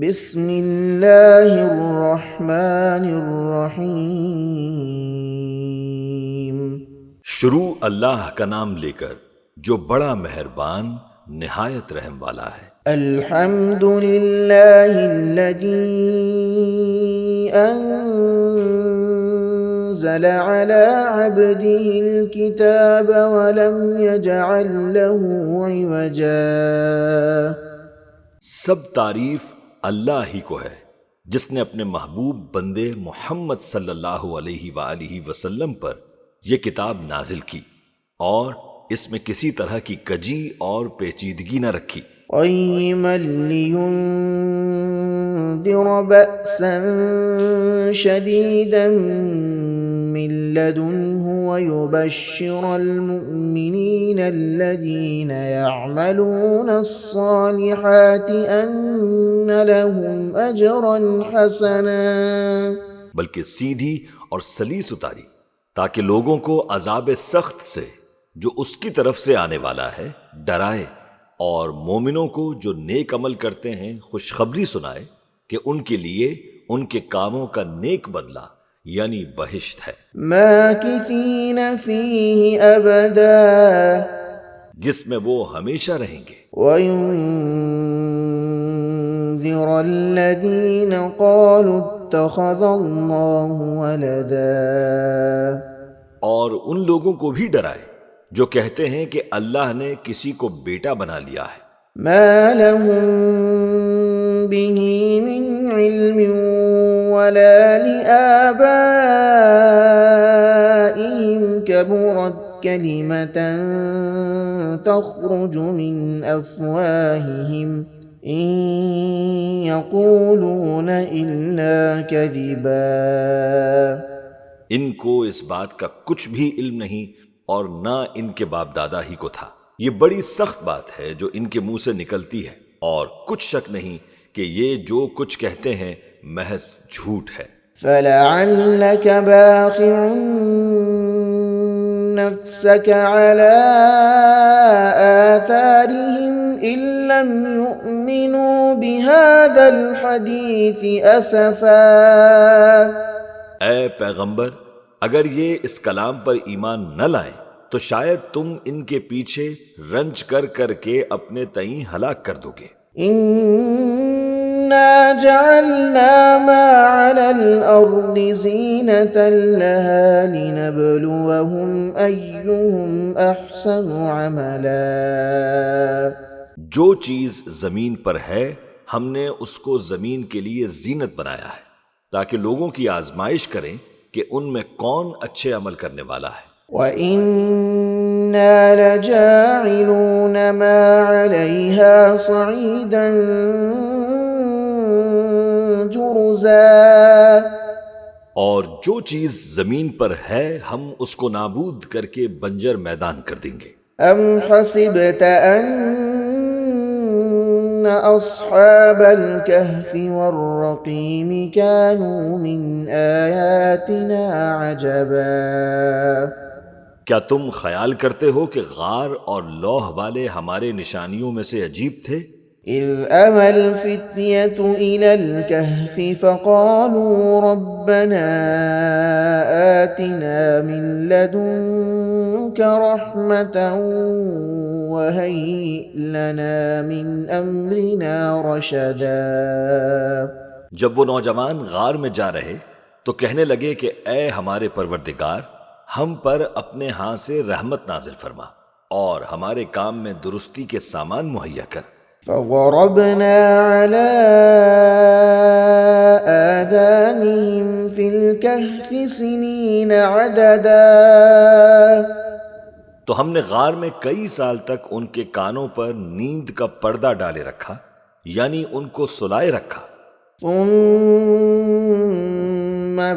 بسم اللہ الرحمن الرحیم۔ شروع اللہ کا نام لے کر جو بڑا مہربان نہایت رحم والا ہے۔ الحمد للہ الذی انزل علی عبده الكتاب ولم یجعل له عوجا۔ سب تعریف اللہ ہی کو ہے جس نے اپنے محبوب بندے محمد صلی اللہ علیہ وآلہ وسلم پر یہ کتاب نازل کی اور اس میں کسی طرح کی کجی اور پیچیدگی نہ رکھی۔ قیما لینذر بأسا شدیدا من لدنه ويبشر المؤمنين الذين يعملون الصالحات أن لهم أجرا حسنا۔ بلکہ سیدھی اور سلیس اتاری تاکہ لوگوں کو عذاب سخت سے جو اس کی طرف سے آنے والا ہے ڈرائے، اور مومنوں کو جو نیک عمل کرتے ہیں خوشخبری سنائے کہ ان کے لیے ان کے کاموں کا نیک بدلہ یعنی بہشت ہے، ماکثین فیہ ابدا، جس میں وہ ہمیشہ رہیں گے۔ وَيُنذِرَ الَّذِينَ قَالُوا اتَّخَذَ اللَّهُ وَلَدًا، اور ان لوگوں کو بھی ڈرائے جو کہتے ہیں کہ اللہ نے کسی کو بیٹا بنا لیا ہے۔ ما لهم به من علم ولا لآبائهم كبرت كلمة تخرج من أفواههم إن يقولون إلا كذبا۔ ان کو اس بات کا کچھ بھی علم نہیں اور نہ ان کے باپ دادا ہی کو تھا۔ یہ بڑی سخت بات ہے جو ان کے منہ سے نکلتی ہے، اور کچھ شک نہیں کہ یہ جو کچھ کہتے ہیں محض جھوٹ ہے۔ فَلَعَلَّكَ بَاخِعٌ نَفْسَكَ عَلَىٰ آثَارِهِمْ إِن لَّمْ يُؤْمِنُوا بِهَٰذَا الْحَدِيثِ أَسَفًا۔ اے پیغمبر، اگر یہ اس کلام پر ایمان نہ لائیں تو شاید تم ان کے پیچھے رنج کر کر کے اپنے تئیں ہلاک کر دو گے۔ إِنَّا جَعَلْنَا مَا عَلَى الْأَرْضِ زِينَةً لَهَا لِنَبْلُوَهُمْ أَيُّهُمْ أَحْسَنُ عَمَلًا۔ جو چیز زمین پر ہے ہم نے اس کو زمین کے لیے زینت بنایا ہے تاکہ لوگوں کی آزمائش کریں کہ ان میں کون اچھے عمل کرنے والا ہے۔ وَإِنَّا لَجَاعِلُونَ مَا عَلَيْهَا صَعِيدًا جُرُزًا، اور جو چیز زمین پر ہے ہم اس کو نابود کر کے بنجر میدان کر دیں گے۔ أَمْ حَسِبْتَ أَنَّ أَصْحَابَ الْكَهْفِ وَالرَّقِيمِ كَانُوا مِنْ آيَاتِنَا عَجَبًا۔ کیا تم خیال کرتے ہو کہ غار اور لوح والے ہمارے نشانیوں میں سے عجیب تھے؟ إِذْ أَوَى الْفِتْيَةُ إِلَى الْكَهْفِ فَقَالُوا رَبَّنَا آتِنَا مِن لَّدُنكَ رَحْمَةً وَهَيِّئْ لَنَا مِنْ أَمْرِنَا رَشَدًا۔ جب وہ نوجوان غار میں جا رہے تو کہنے لگے کہ اے ہمارے پروردگار، ہم پر اپنے ہاں سے رحمت نازل فرما اور ہمارے کام میں درستی کے سامان مہیا کر۔ فَضَرَبْنَا عَلَىٰ آذَانِهِمْ فِي الْكَهْفِ سِنِينَ عَدَدًا، تو ہم نے غار میں کئی سال تک ان کے کانوں پر نیند کا پردہ ڈالے رکھا، یعنی ان کو سلائے رکھا۔ ثُمَّ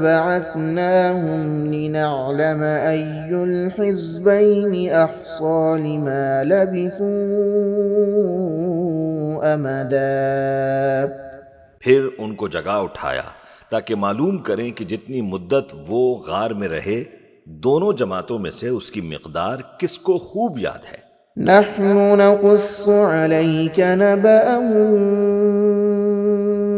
بَعَثْنَاهُمْ لِنَعْلَمَ أَيُّ الْحِزْبَيْنِ أَحْصَىٰ لِمَا لَبِثُوا أَمَدًا۔ پھر ان کو جگا اٹھایا تاکہ معلوم کریں کہ جتنی مدت وہ غار میں رہے دونوں جماعتوں میں سے اس کی مقدار کس کو خوب یاد ہے۔ نحن نقص عليك نبأهم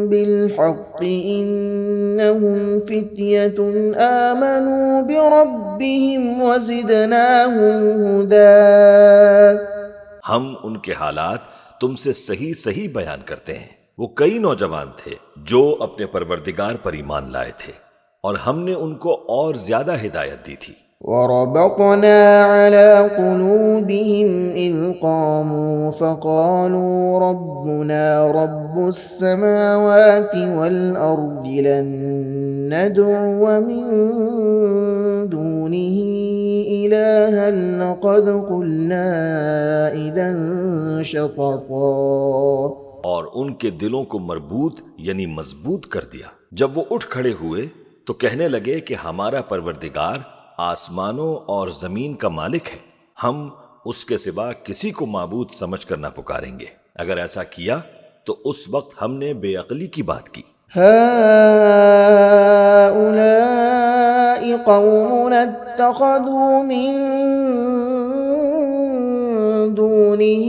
بالحق إنهم فتية آمنوا بربهم وزدناهم هدى۔ ہم ان کے حالات تم سے صحیح صحیح بیان کرتے ہیں۔ وہ کئی نوجوان تھے جو اپنے پروردگار پر ایمان لائے تھے اور ہم نے ان کو اور زیادہ ہدایت دی تھی۔ وربطنا على قلوبهم إذ قاموا فقالوا ربنا رب السماوات والأرض لن ندعو من دونه إلها لقد قلنا إذا شططا۔ اور ان کے دلوں کو مربوط یعنی مضبوط کر دیا۔ جب وہ اٹھ کھڑے ہوئے تو کہنے لگے کہ ہمارا پروردگار آسمانوں اور زمین کا مالک ہے، ہم اس کے سوا کسی کو معبود سمجھ کر نہ پکاریں گے۔ اگر ایسا کیا تو اس وقت ہم نے بے عقلی کی بات کی۔ هؤلاء قوم اتخذوا من دونه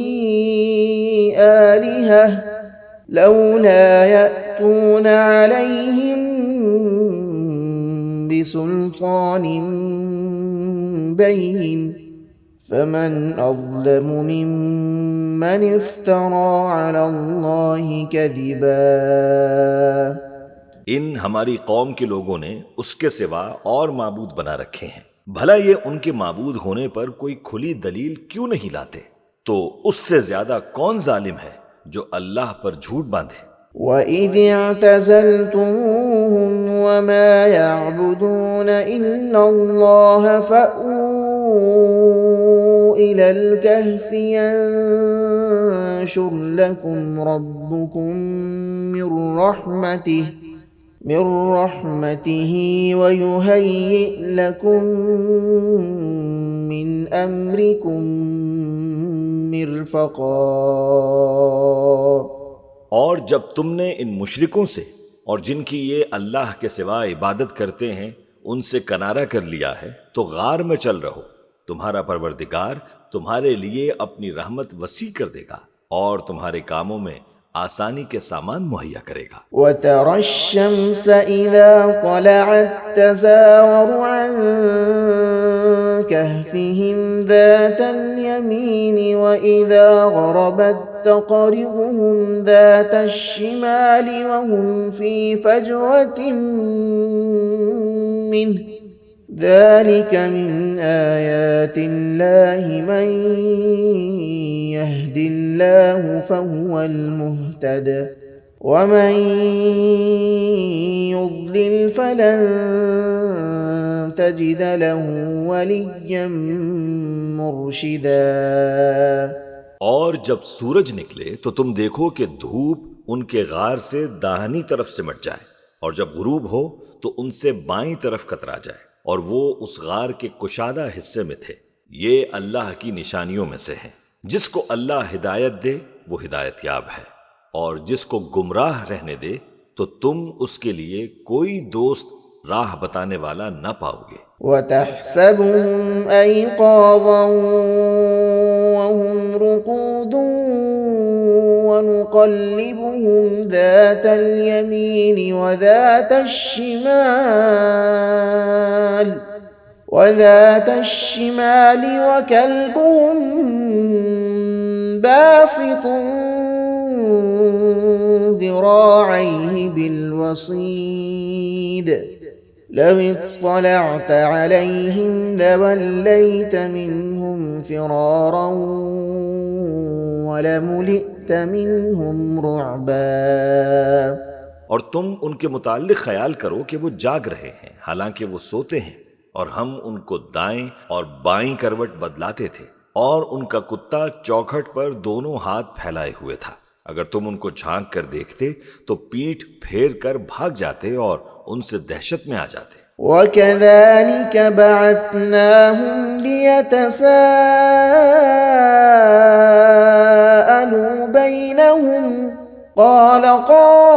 آلهة لولا يأتون عليهم بسلطان بين فمن أظلم ممن افترى على الله كذبا۔ ان ہماری قوم کے لوگوں نے اس کے سوا اور معبود بنا رکھے ہیں، بھلا یہ ان کے معبود ہونے پر کوئی کھلی دلیل کیوں نہیں لاتے؟ تو اس سے زیادہ کون ظالم ہے جو اللہ پر جھوٹ باندھے۔ وَإِذِ اعْتَزَلْتُمُوهُمْ وَمَا يَعْبُدُونَ إِلَّا اللَّهَ فَأْوُوا إِلَى الْكَهْفِ يَنشُرْ لَكُمْ رَبُّكُمْ من رحمته وَيُهَيِّئْ لَكُمْ مِنْ أَمْرِكُمْ مرفقا۔ اور جب تم نے ان مشرکوں سے اور جن کی یہ اللہ کے سوا عبادت کرتے ہیں ان سے کنارہ کر لیا ہے تو غار میں چل رہو، تمہارا پروردگار تمہارے لیے اپنی رحمت وسیع کر دے گا اور تمہارے کاموں میں آسانی کے سامان مہیا کرے گا۔ وَتَرَى الشَّمْسَ إِذَا طَلَعَتْ تَزَاوَرُ عَنْ كَهْفِهِمْ ذَاتَ الْيَمِينِ وَإِذَا غَرَبَتْ تَقْرِضُهُمْ ذَاتَ الشِّمَالِ وَهُمْ فِي فَجْوَةٍ مِّنْهُ ذَلِكَ مِنْ آيَاتِ اللَّهِ مَنْ يَهْدِ اللَّهُ فَهُوَ الْمُهْتَدِ وَمَنْ يُضْلِلْ فَلَنْ تَجِدَ لَهُ وَلِيًّا مُرْشِدًا۔ اور جب سورج نکلے تو تم دیکھو کہ دھوپ ان کے غار سے داہنی طرف سمٹ جائے اور جب غروب ہو تو ان سے بائیں طرف کترا جائے اور وہ اس غار کے کشادہ حصے میں تھے۔ یہ اللہ کی نشانیوں میں سے ہیں، جس کو اللہ ہدایت دے وہ ہدایت یاب ہے اور جس کو گمراہ رہنے دے تو تم اس کے لیے کوئی دوست راہ بتانے والا نہ پاؤ گے۔ وَتَحْسَبُهُمْ أَيْقَاظًا وَهُمْ رُقُودٌ وَنُقَلِّبُهُمْ ذَاتَ الْيَمِينِ وَذَاتَ الشِّمَالِ وَكَلْبُهُمْ بَاسِطٌ ذِرَاعَيْهِ بِالْوَصِيدِ لَوِ اطَّلَعْتَ عَلَيْهِمْ لَوَلَّيْتَ مِنْهُمْ فِرَارًا وَلَمُلِئْتَ مِنْهُمْ رُعْبًا۔ اور تم ان کے متعلق خیال کرو کہ وہ جاگ رہے ہیں حالانکہ وہ سوتے ہیں، اور ہم ان کو دائیں اور بائیں کروٹ بدلاتے تھے، اور ان کا کتا چوکھٹ پر دونوں ہاتھ پھیلائے ہوئے تھا۔ اگر تم ان کو جھانک کر دیکھتے تو پیٹھ پھیر کر بھاگ جاتے اور ان سے دہشت میں آ جاتے۔ وَكَذَلِكَ بَعَثْنَاهُمْ لِيَتَسَاءَلُوا بَيْنَهُمْ قَالَ قَائِلٌ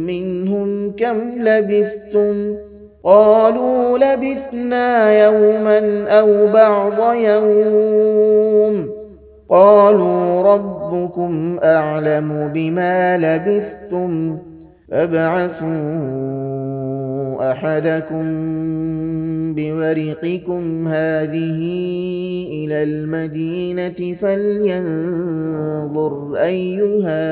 مِّنْهُمْ كَمْ لَبِثْتُمْ قَالُوا لَبِثْنَا يَوْمًا أَوْ بَعْضَ يَوْمٍ قالوا ربكم أعلم بما لبثتم فابعثوا أحدكم بورقكم هذه إلى المدينة فلينظر أيها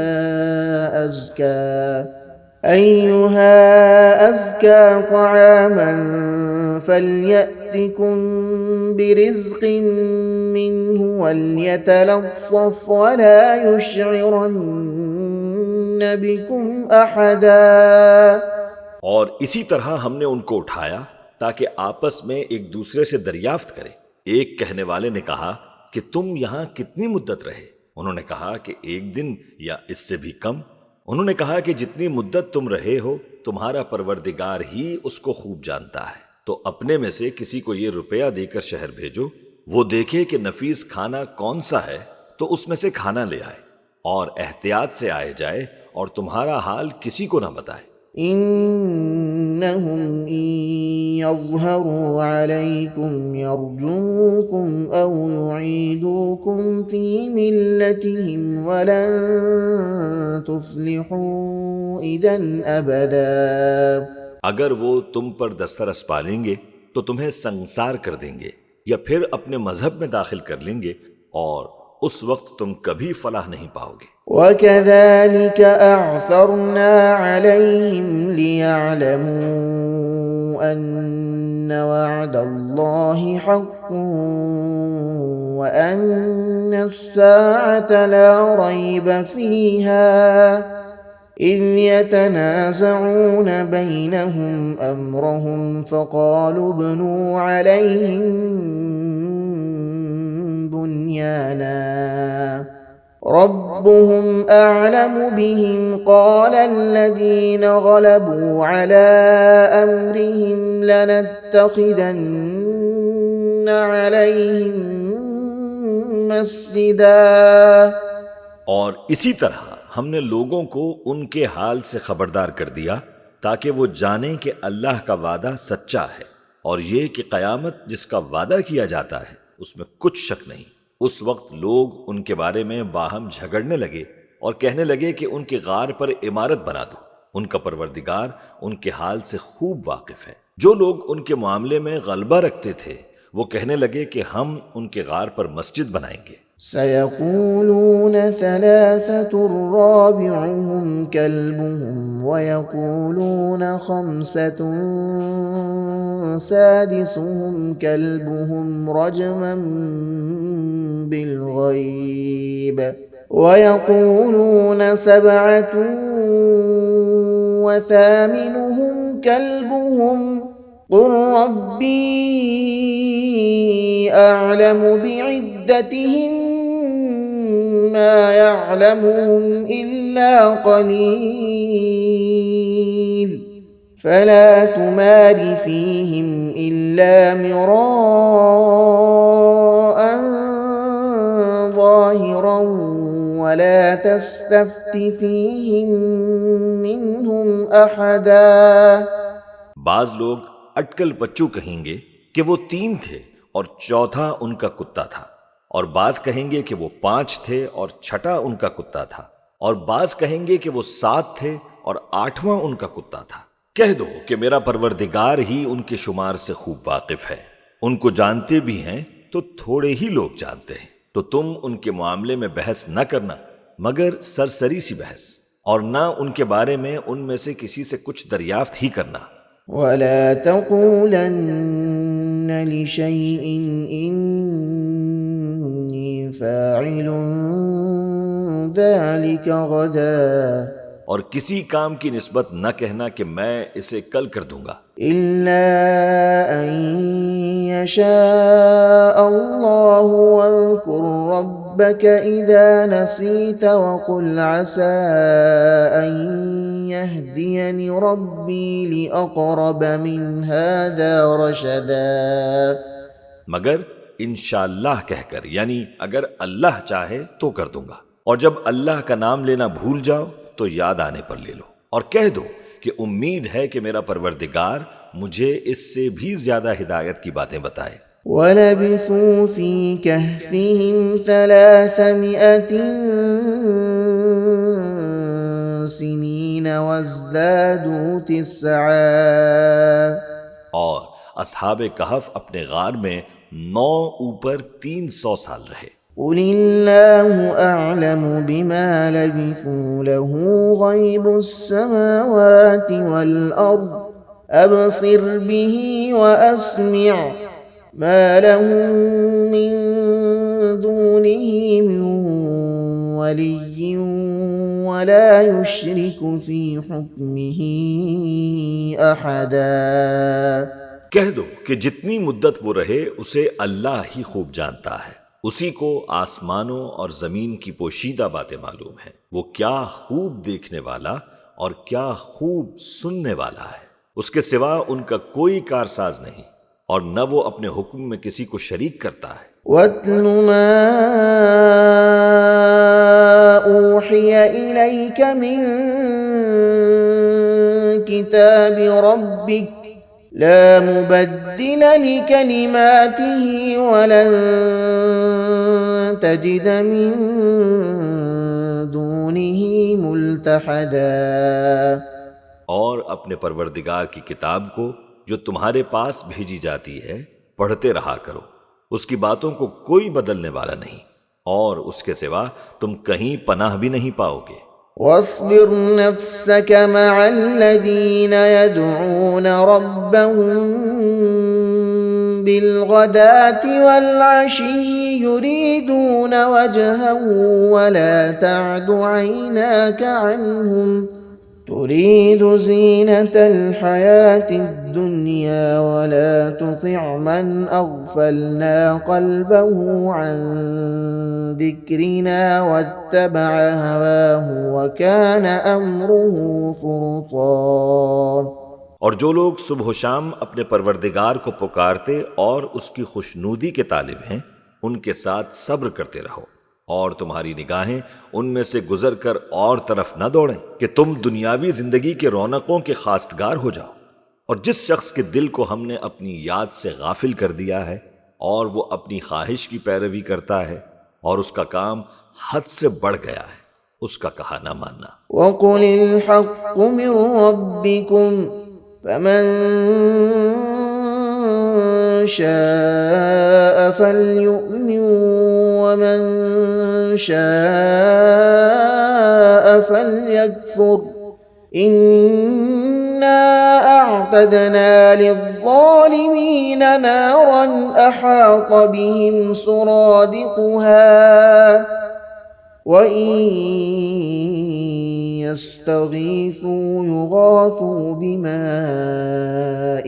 أزكى طعاما فليأتكم برزق منه وليتلطف ولا يشعرن بكم أحدا۔ اور اسی طرح ہم نے ان کو اٹھایا تاکہ آپس میں ایک دوسرے سے دریافت کریں۔ ایک کہنے والے نے کہا کہ تم یہاں کتنی مدت رہے؟ انہوں نے کہا کہ 1 دن یا اس سے بھی کم۔ انہوں نے کہا کہ جتنی مدت تم رہے ہو تمہارا پروردگار ہی اس کو خوب جانتا ہے، تو اپنے میں سے کسی کو یہ روپیہ دے کر شہر بھیجو، وہ دیکھے کہ نفیس کھانا کون سا ہے تو اس میں سے کھانا لے آئے، اور احتیاط سے آئے جائے اور تمہارا حال کسی کو نہ بتائے۔ إنهم إن يظهروا عليكم يرجوكم أو يعيدوكم في ملتهم ولن تفلحوا إذا أبدا۔ اگر وہ تم پر دسترس پالیں گے تو تمہیں سنسار کر دیں گے یا پھر اپنے مذہب میں داخل کر لیں گے، اور اس وقت تم کبھی فلاح نہیں پاؤ گے۔ وَكَذَلِكَ أَعْثَرْنَا عَلَيْهِمْ لِيَعْلَمُوا أَنَّ وَعْدَ اللَّهِ حَقٌّ وَأَنَّ السَّاعَةَ لَا رَيْبَ فِيهَا إِذْ يَتَنَازَعُونَ بَيْنَهُمْ أَمْرَهُمْ فَقَالُوا ابْنُوا عَلَيْهِمْ بُنْيَانًا ربهم أعلم بهم قال الذين غلبوا على أمرهم لنتخذن عليهم مسجدا۔ اور اسی طرح ہم نے لوگوں کو ان کے حال سے خبردار کر دیا تاکہ وہ جانیں کہ اللہ کا وعدہ سچا ہے، اور یہ کہ قیامت جس کا وعدہ کیا جاتا ہے اس میں کچھ شک نہیں۔ اس وقت لوگ ان کے بارے میں باہم جھگڑنے لگے اور کہنے لگے کہ ان کے غار پر عمارت بنا دو۔ ان کا پروردگار ان کے حال سے خوب واقف ہے۔ جو لوگ ان کے معاملے میں غلبہ رکھتے تھے وہ کہنے لگے کہ ہم ان کے غار پر مسجد بنائیں گے۔ سيقولون 3 رابعهم كلبهم ويقولون 5 سادسهم كلبهم رجما بالغيب ويقولون 7 وثامنهم كلبهم قل ربي أعلم بعدتهم ما يعلمهم إلا قليل فلا تمار فيهم إلا مراء ظاهرا ولا تستفت فيهم منهم أحدا۔ بعض لوگ اٹکل پچو کہیں گے کہ وہ 3 تھے اور چوتھا ان کا کتا تھا، اور بعض کہیں گے کہ وہ 5 تھے اور چھٹا ان کا کتا تھا، اور بعض کہیں گے کہ وہ 7 تھے اور 8واں ان کا کتا تھا۔ کہہ دو کہ میرا پروردگار ہی ان کے شمار سے خوب واقف ہے، ان کو جانتے بھی ہیں تو تھوڑے ہی لوگ جانتے ہیں، تو تم ان کے معاملے میں بحث نہ کرنا مگر سرسری سی بحث، اور نہ ان کے بارے میں ان میں سے کسی سے کچھ دریافت ہی کرنا۔ وَلَا تَقُولَنَّ لِشَيْءٍ إِنِّي فَاعِلٌ ذَلِكَ غَدًا، اور کسی کام کی نسبت نہ کہنا کہ میں اسے کل کر دوں گا، إِلَّا أَن يَشَاءَ اللَّهُ وَاذْكُر رَّبَّكَ إِذَا نَسِيتَ وَقُلْ عَسَىٰ أَن يَهْدِيَنِ رَبِّي لِأَقْرَبَ مِنْ هَٰذَا رَشَدًا۔ مگر انشاءاللہ کہہ کر، یعنی اگر اللہ چاہے تو کر دوں گا، اور جب اللہ کا نام لینا بھول جاؤ تو یاد آنے پر لے لو، اور کہہ دو کہ امید ہے کہ میرا پروردگار مجھے اس سے بھی زیادہ ہدایت کی باتیں بتائے۔ وَلَبِثُوا فِي كَهْفِهِمْ 300 سِنِينَ وَازْدَادُوا 9. اور اصحاب کہف اپنے غار میں 9 اوپر 300 سال رہے۔ قُلِ اللَّهُ أَعْلَمُ بِمَا لَبِثُوا لَهُ غَيْبُ السَّمَاوَاتِ وَالْأَرْضِ أَبْصِرْ بِهِ وَأَسْمِعْ مَا لَهُم مِّن دُونِهِ مِن وَلِيٍّ وَلَا يُشْرِكُ فِي حُكْمِهِ أَحَدًا۔ کہہ دو کہ جتنی مدت وہ رہے اسے اللہ ہی خوب جانتا ہے، اسی کو آسمانوں اور زمین کی پوشیدہ باتیں معلوم ہیں، وہ کیا خوب دیکھنے والا اور کیا خوب سننے والا ہے، اس کے سوا ان کا کوئی کارساز نہیں، اور نہ وہ اپنے حکم میں کسی کو شریک کرتا ہے۔ وَاتْلُ مَا أُوحِيَ إِلَيْكَ مِن كِتَابِ رَبِّكَ لَا مُبَدِّلَ لِكَلِمَاتِهِ وَلَن تَجِدَ مِن دُونِهِ مُلْتَحَدًا۔ اور اپنے پروردگار کی کتاب کو جو تمہارے پاس بھیجی جاتی ہے پڑھتے رہا کرو، اس کی باتوں کو کوئی بدلنے والا نہیں، اور اس کے سوا تم کہیں پناہ بھی نہیں پاؤ گے۔ وَاصْبِرْ نَفْسَكَ مَعَ الَّذِينَ يَدْعُونَ رَبَّهُم بِالْغَدَاةِ وَالْعَشِيِّ يُرِيدُونَ وَجْهَهُ وَلَا تَعْدُ عَيْنَاكَ عَنْهُمْ تُرِيدُ زِينَةَ الْحَيَاةِ الدُّنْيَا وَلَا تُطِعْ مَنْ أَغْفَلْنَا قَلْبَهُ عَنْ ذِكْرِنَا وَاتَّبَعَ هَوَاهُ وَكَانَ أَمْرُهُ فُرُطًا۔ اور جو لوگ صبح و شام اپنے پروردگار کو پکارتے اور اس کی خوشنودی کے طالب ہیں، ان کے ساتھ صبر کرتے رہو، اور تمہاری نگاہیں ان میں سے گزر کر اور طرف نہ دوڑیں کہ تم دنیاوی زندگی کے رونقوں کے خواستگار ہو جاؤ۔ اور جس شخص کے دل کو ہم نے اپنی یاد سے غافل کر دیا ہے اور وہ اپنی خواہش کی پیروی کرتا ہے اور اس کا کام حد سے بڑھ گیا ہے، اس کا کہا نہ ماننا۔ وَقُلِ الْحَقُّ مِن رَّبِّكُمْ فَمَن شَاءَ فَلْيُؤْمِن وَمَن شَاءَ فَلْيَكْفُرْ إِنَّا أَعْتَدْنَا لِلظَّالِمِينَ نَارًا أَحَاطَ بِهِمْ سُرَادِقُهَا وَإِن يَسْتَغِيثُوا يُغَاثُوا بِمَاءٍ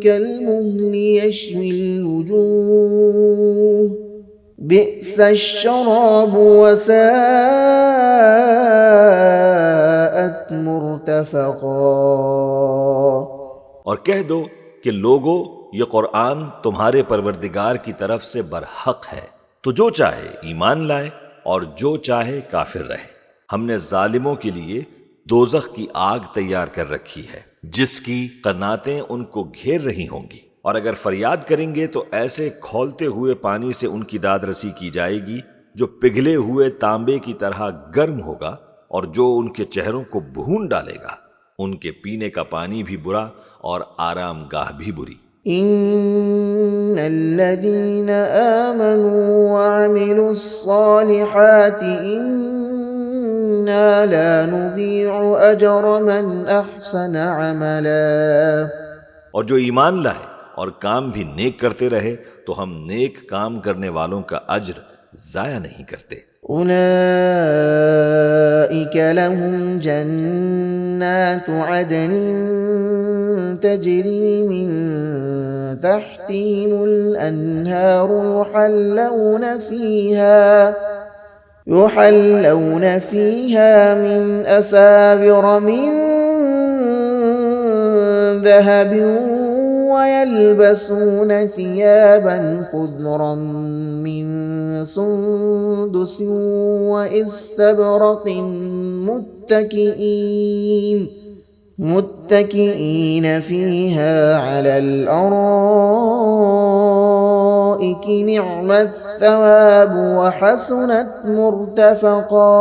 كَالْمُهْلِ يَشْوِي الْوُجُوهَ بِئْسَ الشَّرَابُ وَسَاءَتْ مُرْتَفَقًا۔ اور کہہ دو کہ لوگو، یہ قرآن تمہارے پروردگار کی طرف سے برحق ہے، تو جو چاہے ایمان لائے اور جو چاہے کافر رہے۔ ہم نے ظالموں کے لیے دوزخ کی آگ تیار کر رکھی ہے جس کی قناتیں ان کو گھیر رہی ہوں گی، اور اگر فریاد کریں گے تو ایسے کھولتے ہوئے پانی سے ان کی داد رسی کی جائے گی جو پگھلے ہوئے تانبے کی طرح گرم ہوگا، اور جو ان کے چہروں کو بھون ڈالے گا۔ ان کے پینے کا پانی بھی برا اور آرام گاہ بھی بری۔ إِنَّ الَّذِينَ آمَنُوا وَعَمِلُوا الصَّالِحَاتِ إِنَّا لَا نُضِيعُ أَجْرَ مَنْ أَحْسَنَ عَمَلًا۔ اور جو ایمان لائے اور کام بھی نیک کرتے رہے تو ہم نیک کام کرنے والوں کا اجر ضائع نہیں کرتے۔ أُولَئِكَ لَهُمْ جَنَّاتُ عَدْنٍ تَجْرِي مِن تَحْتِهِمُ الْأَنْهَارُ يُحَلَّوْنَ فِيهَا مِنْ أَسَاوِرَ مِن ذَهَبٍ وَيَلْبَسُونَ ثِيَابًا خُضْرًا مِّن سُندُسٍ وَإِسْتَبْرَقٍ مُتَّكِئِينَ فِيهَا عَلَى الْأَرَائِكِ الارائك نعم الثواب وحسنت مرتفقا.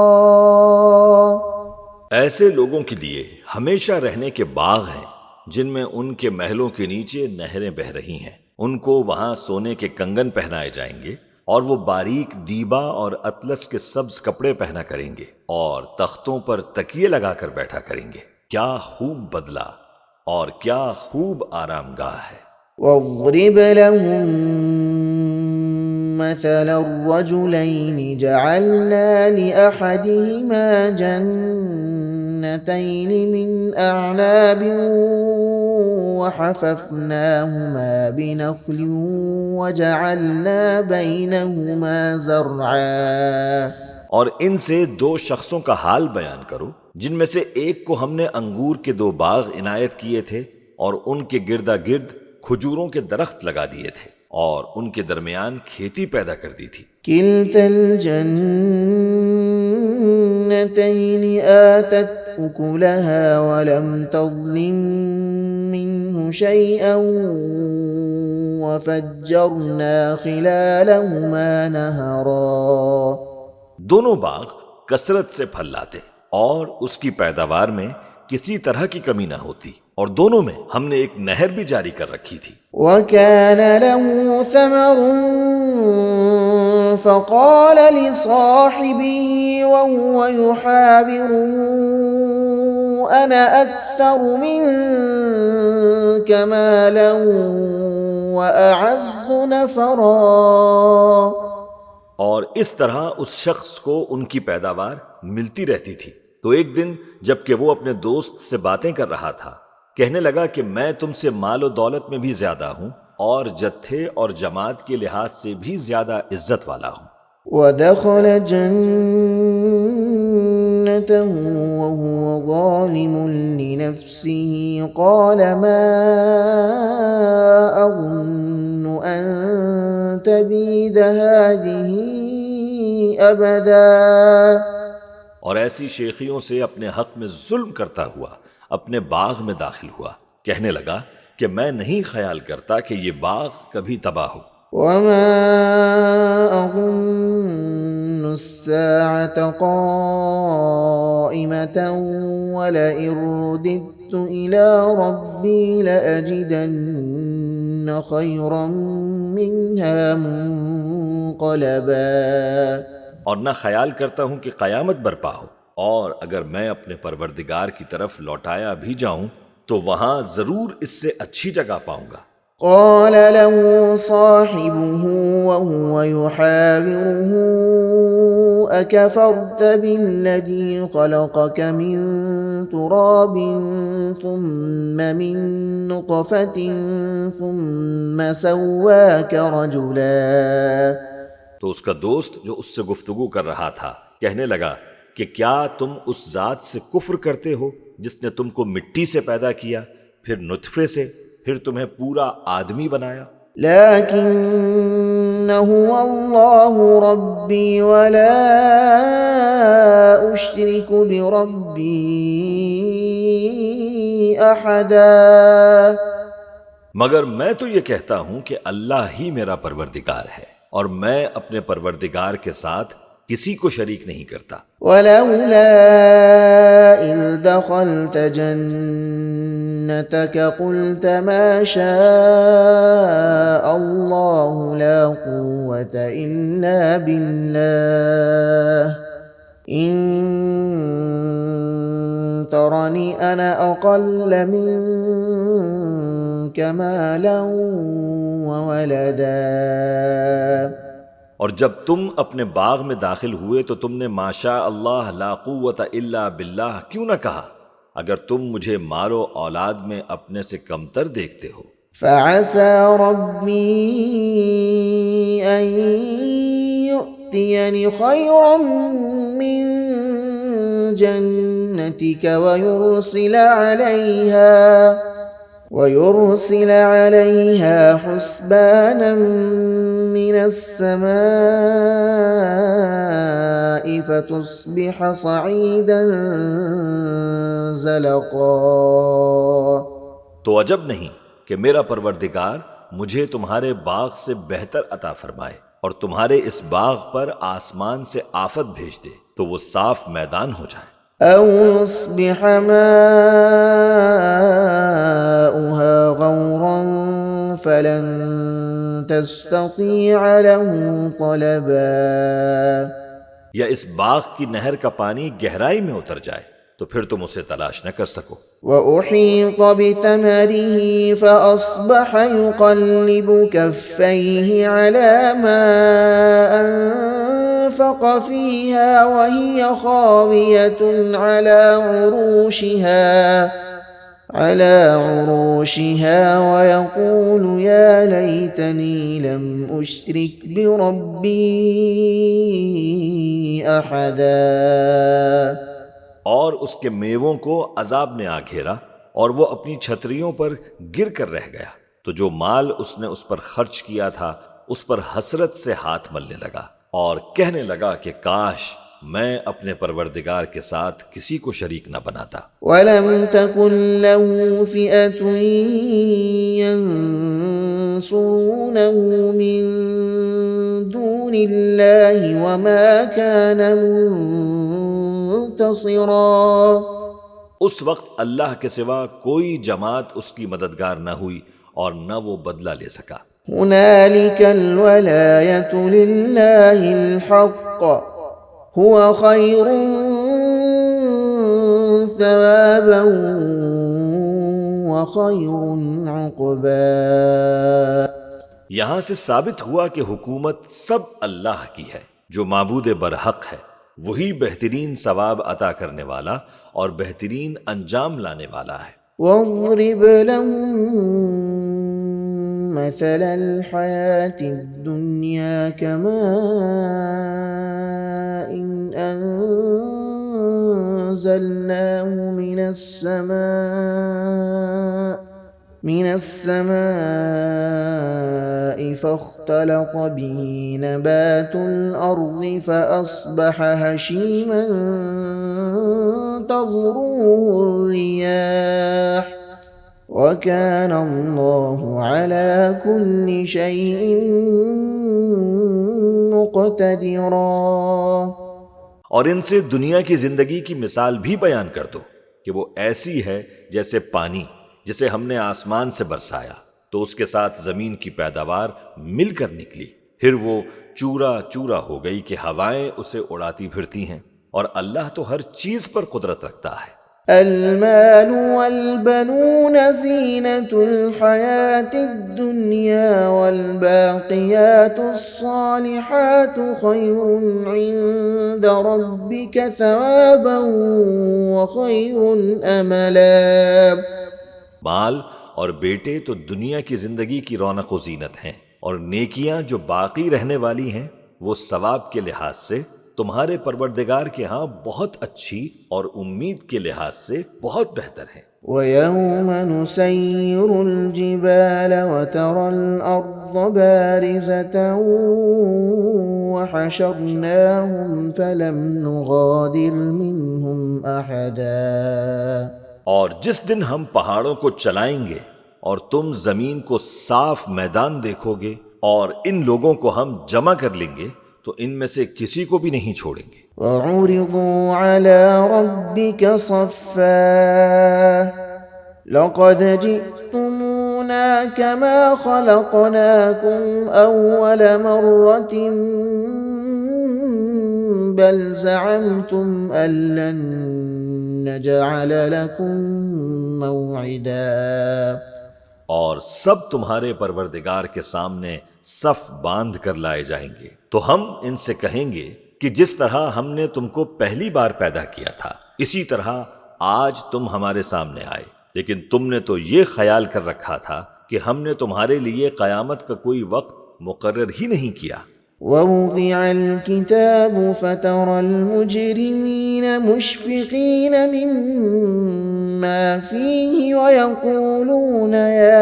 ایسے لوگوں کے لیے ہمیشہ رہنے کے باغ ہیں جن میں ان کے محلوں کے نیچے نہریں بہ رہی ہیں. ان کو وہاں سونے کے کنگن پہنائے جائیں گے اور وہ باریک دیبا اور اطلس کے سبز کپڑے پہنا کریں گے اور تختوں پر تکیے لگا کر بیٹھا کریں گے. کیا خوب بدلہ اور کیا خوب آرام گاہ ہے. واضرب لهم مثل الرجلين جعلنا لأحدهما جنتين من أعناب وحففناهما بنخل وجعلنا بينهما زرعا. اور ان سے دو شخصوں کا حال بیان کرو جن میں سے ایک کو ہم نے انگور کے 2 باغ عنایت کیے تھے اور ان کے گردا گرد کھجوروں کے درخت لگا دیے تھے اور ان کے درمیان کھیتی پیدا کر دی تھی. كلتا الجنتين آتت أكلها ولم تظلم منه شيئا وفجرنا خلالهما نهرا. دونوں باغ کثرت سے پھل لاتے اور اس کی پیداوار میں کسی طرح کی کمی نہ ہوتی اور دونوں میں ہم نے ایک نہر بھی جاری کر رکھی تھی. وكان له ثمر فقال لصاحبه وهو يحاوره أنا أكثر منك مالا وأعز نفرا. اور اس طرح اس شخص کو ان کی پیداوار ملتی رہتی تھی. تو ایک دن جب کہ وہ اپنے دوست سے باتیں کر رہا تھا کہنے لگا کہ میں تم سے مال و دولت میں بھی زیادہ ہوں اور جتھے اور جماعت کے لحاظ سے بھی زیادہ عزت والا ہوں. ودخل جنته وهو ظالم لنفسه قال ما أظن أن تبيد هذه أبدا. اور ایسی شیخیوں سے اپنے حق میں ظلم کرتا ہوا اپنے باغ میں داخل ہوا. کہنے لگا کہ میں نہیں خیال کرتا کہ یہ باغ کبھی تباہ ہو. وما أظن الساعة قائمة ولئن رددت إلى ربي لأجدن خيرا منها منقلبا. اور نہ خیال کرتا ہوں کہ قیامت برپا ہو اور اگر میں اپنے پروردگار کی طرف لوٹایا بھی جاؤں تو وہاں ضرور اس سے اچھی جگہ پاؤں گا. قال له صاحبه وهو يحاوره أكفرت بالذي خلقك من تراب ثم من نطفة ثم سواك رجلا. تو اس کا دوست جو اس سے گفتگو کر رہا تھا کہنے لگا کہ کیا تم اس ذات سے کفر کرتے ہو جس نے تم کو مٹی سے پیدا کیا پھر نطفے سے پھر تمہیں پورا آدمی بنایا. لكن هو الله ربي ولا أشرك بربي أحدا. مگر میں تو یہ کہتا ہوں کہ اللہ ہی میرا پروردگار ہے اور میں اپنے پروردگار کے ساتھ کسی کو شریک نہیں کرتا. ولولا إذ دخلت جنتك قلت ما شاء الله لا قوة إلا بالله إن ترني أنا أقل منك مالا وولدا. اور جب تم اپنے باغ میں داخل ہوئے تو تم نے ماشاء اللہ لا قوت الا باللہ کیوں نہ کہا اگر تم مجھے مال و اولاد میں اپنے سے کمتر دیکھتے ہو. فعسى ربي أن يؤتيني خيرا من جنتك ويرسل عليها حسبانا من السماء فتصبح صعيدا زلقا. تو عجب نہیں کہ میرا پروردگار مجھے تمہارے باغ سے بہتر عطا فرمائے اور تمہارے اس باغ پر آسمان سے آفت بھیج دے تو وہ صاف میدان ہو جائے، أو يصبح ماؤها غورا فلن تستطيع له طلبا، یا اس باغ کی نہر کا پانی گہرائی میں اتر جائے تو پھر تم اسے تلاش نہ کر سکو۔ وأحيط بثمره فأصبح يقلب كفيه على ما أنفق فيها وهي خاوية على عروشها ويقول يا ليتني لم أشرك بربي أحدا، اور اس کے میووں کو عذاب نے آ گھیرا اور وہ اپنی چھتریوں پر گر کر رہ گیا، تو جو مال اس نے اس پر خرچ کیا تھا اس پر حسرت سے ہاتھ ملنے لگا اور کہنے لگا کہ کاش میں اپنے پروردگار کے ساتھ کسی کو شریک نہ بناتا۔ ولم تكن له فئة ينصرونه من دون الله وما كان منتصرا، اس وقت اللہ کے سوا کوئی جماعت اس کی مددگار نہ ہوئی اور نہ وہ بدلہ لے سکا۔ هنالك الولاية لله الحق هو خير ثوابا وخير عقبا، یہاں سے ثابت ہوا کہ حکومت سب اللہ کی ہے، جو معبود برحق ہے، وہی بہترین ثواب عطا کرنے والا اور بہترین انجام لانے والا ہے۔ واضرب لهم مثل الحياة الدنيا كماء أنزلناه من السماء فاختلط به نبات الأرض فأصبح هشيما تذروه الرياح وكان الله على كل شيء مقتدرا، اور ان سے دنیا کی زندگی کی مثال بھی بیان کر دو کہ وہ ایسی ہے جیسے پانی جسے ہم نے آسمان سے برسایا تو اس کے ساتھ زمین کی پیداوار مل کر نکلی، پھر وہ چورا چورا ہو گئی کہ ہوائیں اسے اڑاتی پھرتی ہیں، اور اللہ تو ہر چیز پر قدرت رکھتا ہے۔ المال والبنون زينة الحياة الدنيا والباقيات الصالحات خير عند ربك ثوابا وخير أملا، مال اور بیٹے تو دنیا کی زندگی کی رونق و زینت ہیں، اور نیکیاں جو باقی رہنے والی ہیں وہ ثواب کے لحاظ سے تمہارے پروردگار کے ہاں بہت اچھی اور امید کے لحاظ سے بہت بہتر ہے۔ وَيَوْمَ نُسَيِّرُ الْجِبَالَ وَتَرَى الْأَرْضَ بَارِزَةً وَحَشَرْنَاهُمْ فَلَمْ نُغَادِرْ مِنْهُمْ أَحَدًا، اور جس دن ہم پہاڑوں کو چلائیں گے اور تم زمین کو صاف میدان دیکھو گے اور ان لوگوں کو ہم جمع کر لیں گے تو ان میں سے کسی کو بھی نہیں چھوڑیں گے۔ وَعُرِضُوا عَلَى رَبِّكَ صَفًّا لَقَدْ جِئْتُمُونَا كَمَا خَلَقْنَاكُمْ أَوَّلَ مَرَّةٍ بَلْ زَعَمْتُمْ أَن لَّن نَّجْعَلَ لَكُم مَّوْعِدًا، اور سب تمہارے پروردگار کے سامنے صف باندھ کر لائے جائیں گے تو ہم ان سے کہیں گے کہ جس طرح ہم نے تم کو پہلی بار پیدا کیا تھا اسی طرح آج تم ہمارے سامنے آئے، لیکن تم نے تو یہ خیال کر رکھا تھا کہ ہم نے تمہارے لیے قیامت کا کوئی وقت مقرر ہی نہیں کیا۔ ووضع الكتاب فترى المجرمين مشفقين مما فيه ويقولون يا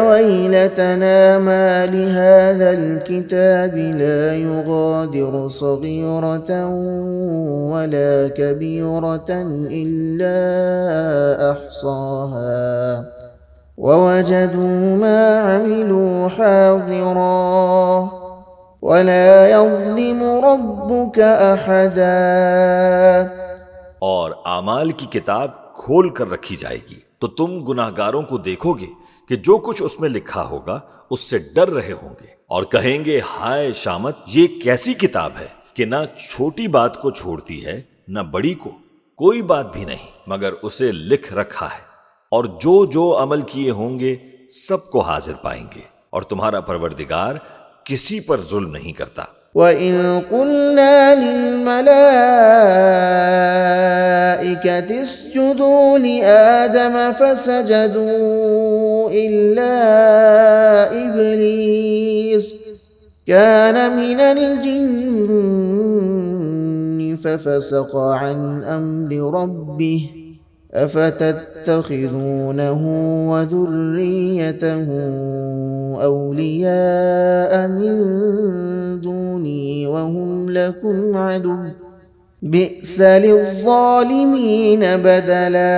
ويلتنا ما لهذا الكتاب لا يغادر صغيرة ولا كبيرة إلا أحصاها ووجدوا ما عملوا حاضرا ولا يظلم ربك أحدا. اور اعمال کی کتاب کھول کر رکھی جائے گی تو تم گناہگاروں کو دیکھو گے کہ جو کچھ اس میں لکھا ہوگا اس سے ڈر رہے ہوں گے اور کہیں گے ہائے شامت، یہ کیسی کتاب ہے کہ نہ چھوٹی بات کو چھوڑتی ہے نہ بڑی کو، کوئی بات بھی نہیں مگر اسے لکھ رکھا ہے، اور جو جو عمل کیے ہوں گے سب کو حاضر پائیں گے، اور تمہارا پروردگار کسی پر ظلم نہیں کرتا۔ وَإِذْ قُلْنَا لِلْمَلَائِكَةِ اسْجُدُوا لِآدَمَ فَسَجَدُوا إِلَّا إِبْلِيسَ كَانَ مِنَ الْجِنِّ فَفَسَقَ عَنْ أَمْرِ رَبِّهِ أَفَتَتَّخِذُونَهُ وَذُرِّيَّتَهُ أَوْلِيَاءَ مِن دُونِي وَهُمْ لَكُمْ عَدُوٌّ بِئْسَ لِلظَّالِمِينَ بَدَلًا۔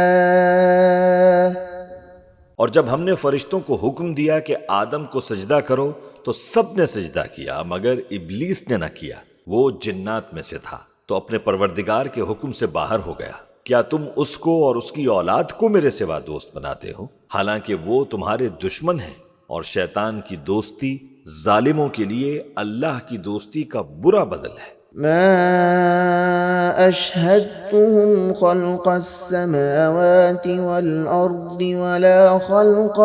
اور جب ہم نے فرشتوں کو حکم دیا کہ آدم کو سجدہ کرو تو سب نے سجدہ کیا مگر ابلیس نے نہ کیا، وہ جنات میں سے تھا تو اپنے پروردگار کے حکم سے باہر ہو گیا۔ کیا تم اس کو اور اس کی اولاد کو میرے سوا دوست بناتے ہو، حالانکہ وہ تمہارے دشمن ہیں، اور شیطان کی دوستی ظالموں کے لیے اللہ کی دوستی کا برا بدل ہے۔ ما أشهدتهم خلق السماوات والأرض ولا خلق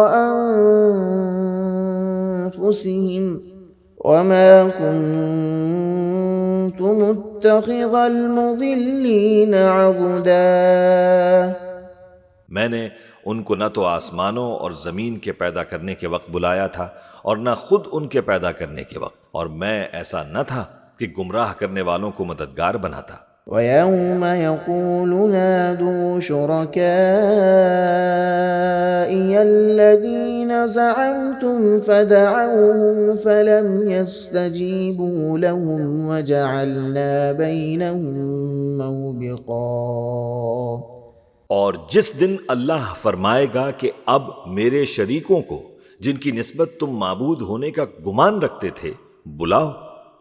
أنفسهم وما كنت متخذ المضلين عضدا۔ میں نے ان کو نہ تو آسمانوں اور زمین کے پیدا کرنے کے وقت بلایا تھا اور نہ خود ان کے پیدا کرنے کے وقت، اور میں ایسا نہ تھا کہ گمراہ کرنے والوں کو مددگار بناتا۔ وَيَوْمَ يَقُولُ نَادُوا شُرَكَائِيَ الَّذِينَ زَعَمْتُمْ فَدَعَوْهُمْ فَلَمْ يَسْتَجِيبُوا لَهُمْ وَجَعَلْنَا بَيْنَهُمْ مَوْبِقًا۔ اور جس دن اللہ فرمائے گا کہ اب میرے شریکوں کو جن کی نسبت تم معبود ہونے کا گمان رکھتے تھے بلاؤ،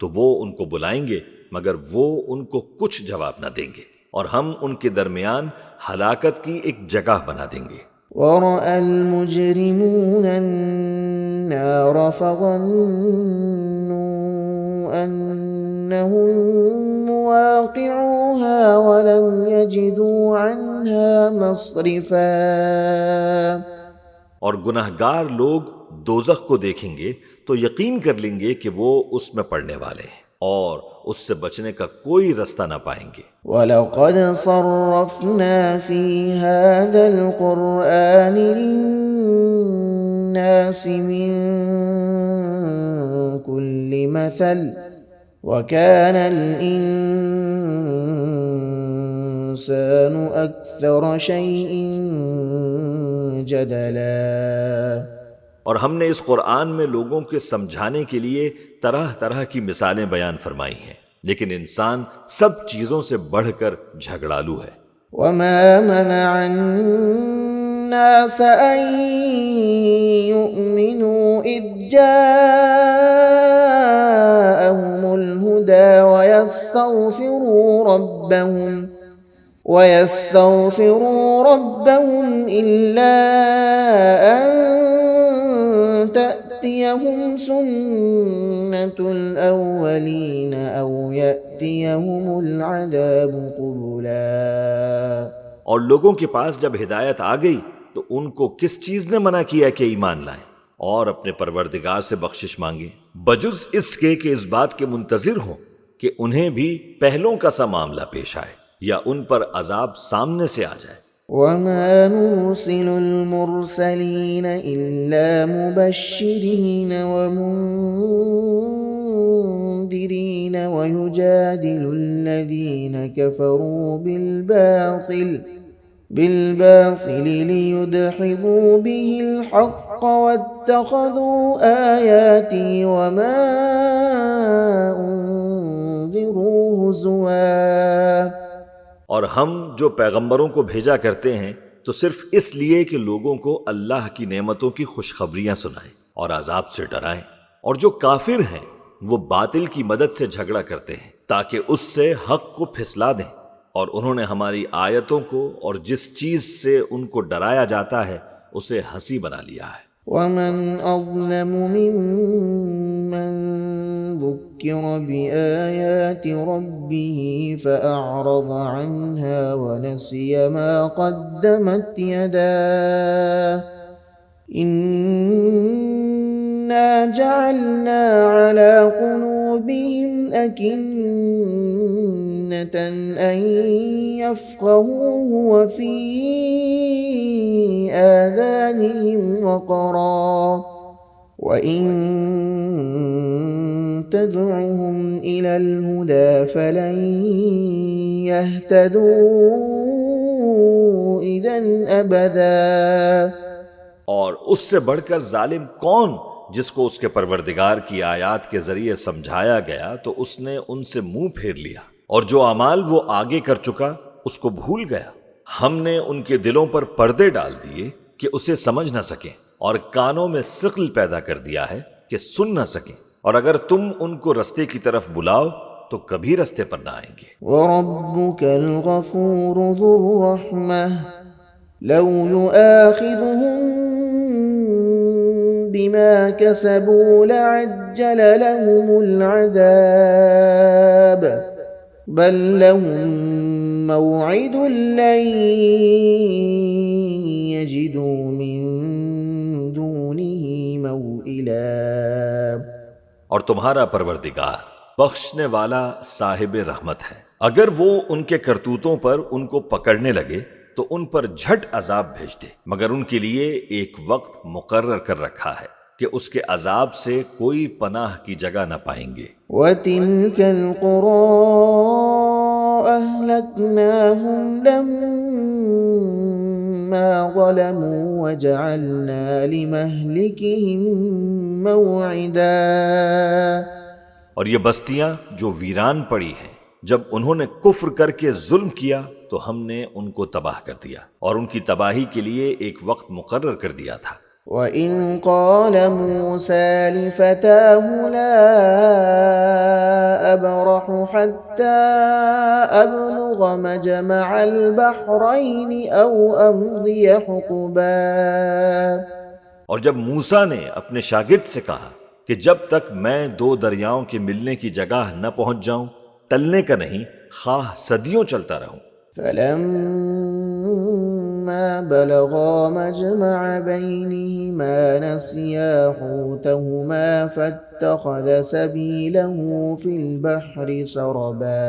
تو وہ ان کو بلائیں گے مگر وہ ان کو کچھ جواب نہ دیں گے، اور ہم ان کے درمیان ہلاکت کی ایک جگہ بنا دیں گے۔ وَرَأَى الْمُجْرِمُونَ النَّارَ فَظَنُّوا أَنَّهُمْ مُوَاقِعُوهَا وَلَمْ يَجِدُوا عَنْهَا مَصْرِفًا۔ اور گناہگار لوگ دوزخ کو دیکھیں گے تو یقین کر لیں گے کہ وہ اس میں پڑنے والے ہیں، اور اس سے بچنے کا کوئی رستہ نہ پائیں گے۔ وَلَقَدْ صَرَّفْنَا فِي هَذَا الْقُرْآنِ لِلنَّاسِ مِنْ كُلِّ مَثَلٍ وَكَانَ الْإِنسَانُ أَكْثَرَ شَيْءٍ جَدَلًا۔ اور ہم نے اس قرآن میں لوگوں کے سمجھانے کے لیے طرح طرح کی مثالیں بیان فرمائی ہیں، لیکن انسان سب چیزوں سے بڑھ کر جھگڑالو ہے۔ وَمَا مَنَعَ النَّاسَ أَن يُؤْمِنُوا إِذْ جَاءَهُمُ الْهُدَى وَيَسْتَغْفِرُوا رَبَّهُمْ إِلَّا أَن تَأْتِيَهُمْ سُنَّةُ الْأَوَّلِينَ أَوْ يَأْتِيَهُمُ الْعَذَابُ قُبُلًا۔ اور لوگوں کے پاس جب ہدایت آ گئی تو ان کو کس چیز نے منع کیا کہ ایمان لائیں اور اپنے پروردگار سے بخشش مانگیں، بجز اس کے کہ اس بات کے منتظر ہوں کہ انہیں بھی پہلوں کا سا معاملہ پیش آئے یا ان پر عذاب سامنے سے آ جائے۔ وَمَا نُرْسِلُ الْمُرْسَلِينَ إِلَّا مُبَشِّرِينَ وَمُنذِرِينَ وَيُجَادِلُ الَّذِينَ كَفَرُوا بِالْبَاطِلِ لِيُدْحِضُوا بِهِ الْحَقَّ وَاتَّخَذُوا آيَاتِي وَمَا أُنذِرُوا هُزُوًا۔ اور ہم جو پیغمبروں کو بھیجا کرتے ہیں تو صرف اس لیے کہ لوگوں کو اللہ کی نعمتوں کی خوشخبریاں سنائیں اور عذاب سے ڈرائیں۔ اور جو کافر ہیں وہ باطل کی مدد سے جھگڑا کرتے ہیں تاکہ اس سے حق کو پھسلا دیں، اور انہوں نے ہماری آیتوں کو اور جس چیز سے ان کو ڈرایا جاتا ہے اسے ہنسی بنا لیا ہے۔ ومن أظلم ممن ذكر بآيات ربه فأعرض عنها ونسي ما قدمت يداه إنا جعلنا على قلوبهم أكنة أن يفقهوه وفي آذانهم وقرا وإن تدعهم إلى الهدى فلن يهتدوا إذا أبدا۔ اور اس سے بڑھ کر ظالم کون جس کو اس کے پروردگار کی آیات کے ذریعے سمجھایا گیا تو اس نے ان سے منہ پھیر لیا، اور جو اعمال وہ آگے کر چکا اس کو بھول گیا۔ ہم نے ان کے دلوں پر پردے ڈال دیے کہ اسے سمجھ نہ سکیں، اور کانوں میں ثقل پیدا کر دیا ہے کہ سن نہ سکیں، اور اگر تم ان کو رستے کی طرف بلاؤ تو کبھی رستے پر نہ آئیں گے۔ وَرَبُّكَ الْغَفُورُ ذُو الرَّحْمَةِ لَوْ يُؤَاخِذُهُم بِمَا كَسَبُوا لَعَجَّلَ لَهُمُ الْعَذَابَ بَل لَّهُم مَّوْعِدٌ لَّن يَجِدُوا مِن دُونِهِ مَوْئِلًا۔ اور تمہارا پروردگار بخشنے والا صاحب رحمت ہے، اگر وہ ان کے کرتوتوں پر ان کو پکڑنے لگے تو ان پر جھٹ عذاب بھیج دے، مگر ان کے لیے ایک وقت مقرر کر رکھا ہے کہ اس کے عذاب سے کوئی پناہ کی جگہ نہ پائیں گے۔ وَتِلْكَ الْقُرَىٰ أَهْلَكْنَاهُمْ لَمَّا ظَلَمُوا وَجَعَلْنَا لِمَهْلِكِهِم مَّوْعِدًا۔ اور یہ بستیاں جو ویران پڑی ہیں، جب انہوں نے کفر کر کے ظلم کیا تو ہم نے ان کو تباہ کر دیا، اور ان کی تباہی کے لیے ایک وقت مقرر کر دیا تھا۔ وَإِذْ قَالَ مُوسَىٰ لِفَتَاهُ لَا أَبْرَحُ حَتَّىٰ أَبْلُغَ مَجْمَعَ الْبَحْرَيْنِ أَوْ أَمْضِيَ حُقُبًا۔ اور جب موسیٰ نے اپنے شاگرد سے کہا کہ جب تک میں دو دریاؤں کے ملنے کی جگہ نہ پہنچ جاؤں ٹلنے کا نہیں، خواہ صدیوں چلتا رہوں۔ فَلَمَّا بَلَغَا مَجْمَعَ بَيْنِهِمَا نَسِيَا حُوتَهُمَا فَاتَّخَذَ سَبِيلَهُ فِي الْبَحْرِ سَرَبًا۔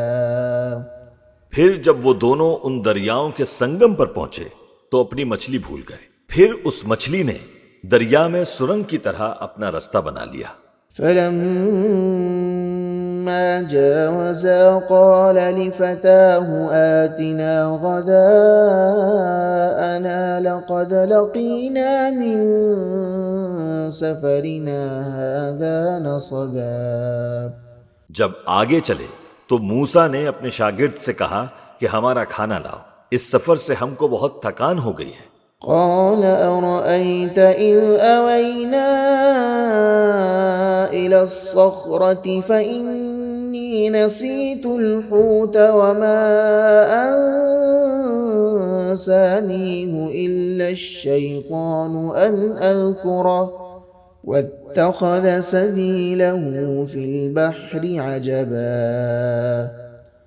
پھر جب وہ دونوں ان دریاؤں کے سنگم پر پہنچے تو اپنی مچھلی بھول گئے، پھر اس مچھلی نے دریا میں سرنگ کی طرح اپنا رستہ بنا لیا۔ فَلَمَّا جَاوَزَا قَالَ لِفَتَاهُ آتِنَا غَدَاءَنَا لَقَدْ لَقِينَا مِن سَفَرِنَا هَٰذَا نَصَبًا۔ جب آگے چلے تو موسیٰ نے اپنے شاگرد سے کہا کہ ہمارا کھانا لاؤ، اس سفر سے ہم کو بہت تھکان ہو گئی ہے۔ قال أرأيت إذ أوينا إلى الصخرة فإني نسيت الحوت وما أنسانيه إلا الشيطان أن أذكره واتخذ سبيله في البحر عجبا۔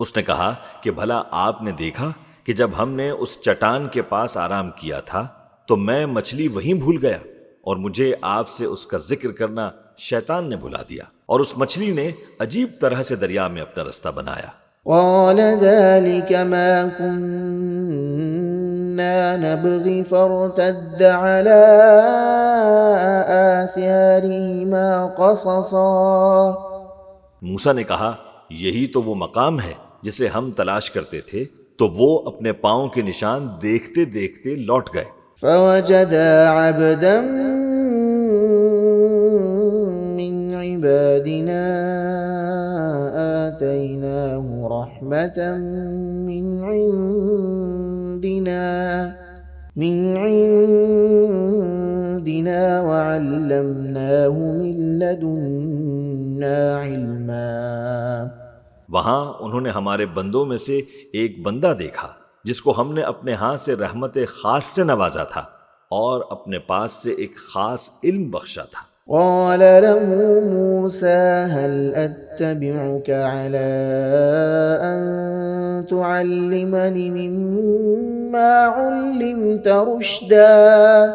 اس نے کہا کہ بھلا آپ نے دیکھا کہ جب ہم نے اس چٹان کے پاس آرام کیا تھا تو میں مچھلی وہیں بھول گیا، اور مجھے آپ سے اس کا ذکر کرنا شیطان نے بھلا دیا، اور اس مچھلی نے عجیب طرح سے دریا میں اپنا رستہ بنایا۔ قال ذلك ما كنا نبغي فارتد على آثارهما قصصا۔ موسیٰ نے کہا یہی تو وہ مقام ہے جسے ہم تلاش کرتے تھے، تو وہ اپنے پاؤں کے نشان دیکھتے دیکھتے لوٹ گئے۔ فوجدا عبدا من عبادنا آتيناه رحمة من عندنا من عندنا وعلمناه من لدنا علما۔ وہاں انہوں نے ہمارے بندوں میں سے ایک بندہ دیکھا جس کو ہم نے اپنے ہاں سے رحمت خاص سے نوازا تھا اور اپنے پاس سے ایک خاص علم بخشا تھا۔ قال له موسى هل أتبعك على أن تعلمني مما علمت رشدا۔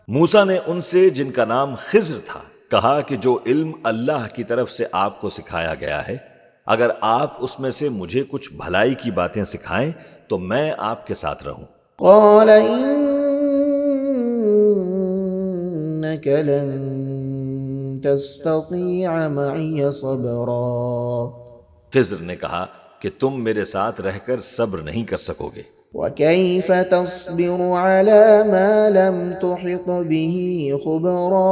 موسیٰ نے ان سے جن کا نام خضر تھا کہا کہ جو علم اللہ کی طرف سے آپ کو سکھایا گیا ہے، اگر آپ اس میں سے مجھے کچھ بھلائی کی باتیں سکھائیں تو میں آپ کے ساتھ رہوں۔ قال إنك لن تستطيع معي صبرا۔ خضر نے کہا کہ تم میرے ساتھ رہ کر صبر نہیں کر سکو گے۔ وكيف تصبر على ما لم تحط به خبرا۔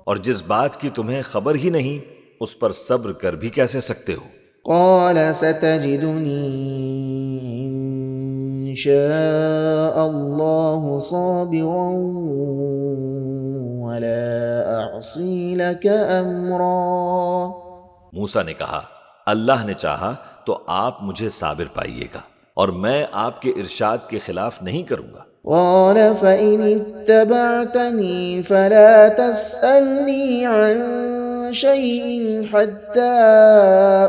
اور جس بات کی تمہیں خبر ہی نہیں اس پر صبر کر بھی کیسے سکتے ہو؟ قال ستجدني إن شاء الله صابرا ولا أعصي لك أمرا۔ موسیٰ نے کہا اللہ نے چاہا تو آپ مجھے صابر پائیے گا اور میں آپ کے ارشاد کے خلاف نہیں کروں گا۔ قال فإن اتبعتني فلا تسألني عن شيء حتى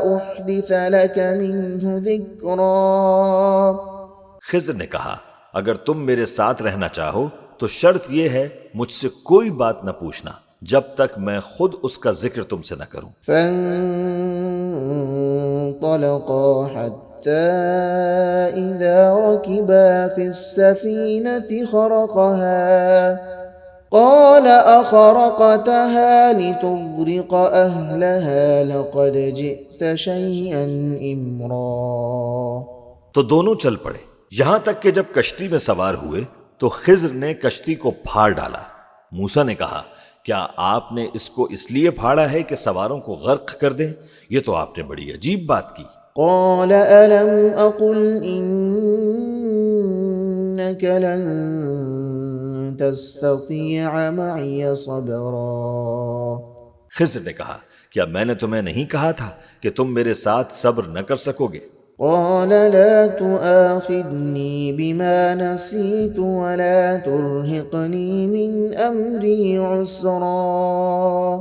أحدث لك منه ذكرا۔ خضر نے کہا اگر تم میرے ساتھ رہنا چاہو تو شرط یہ ہے مجھ سے کوئی بات نہ پوچھنا جب تک میں خود اس کا ذکر تم سے نہ کروں۔ فانطلقا حتى إذا ركبا في السفينة خرقها قال أخرقتها لتغرق أهلها لقد جئت شيئا إمرا۔ تو دونوں چل پڑے یہاں تک کہ جب کشتی میں سوار ہوئے تو خضر نے کشتی کو پھاڑ ڈالا۔ موسیٰ نے کہا کیا آپ نے اس کو اس لیے پھاڑا ہے کہ سواروں کو غرق کر دیں؟ یہ تو آپ نے بڑی عجیب بات کی۔ قال ألم أقل إنك لن تستطيع معي صبرا۔ خضر نے کہا کیا میں نے تمہیں نہیں کہا تھا کہ تم میرے ساتھ صبر نہ کر سکو گے؟ قال لا تؤاخذني بما نسيت ولا ترهقني من أمري عسرا۔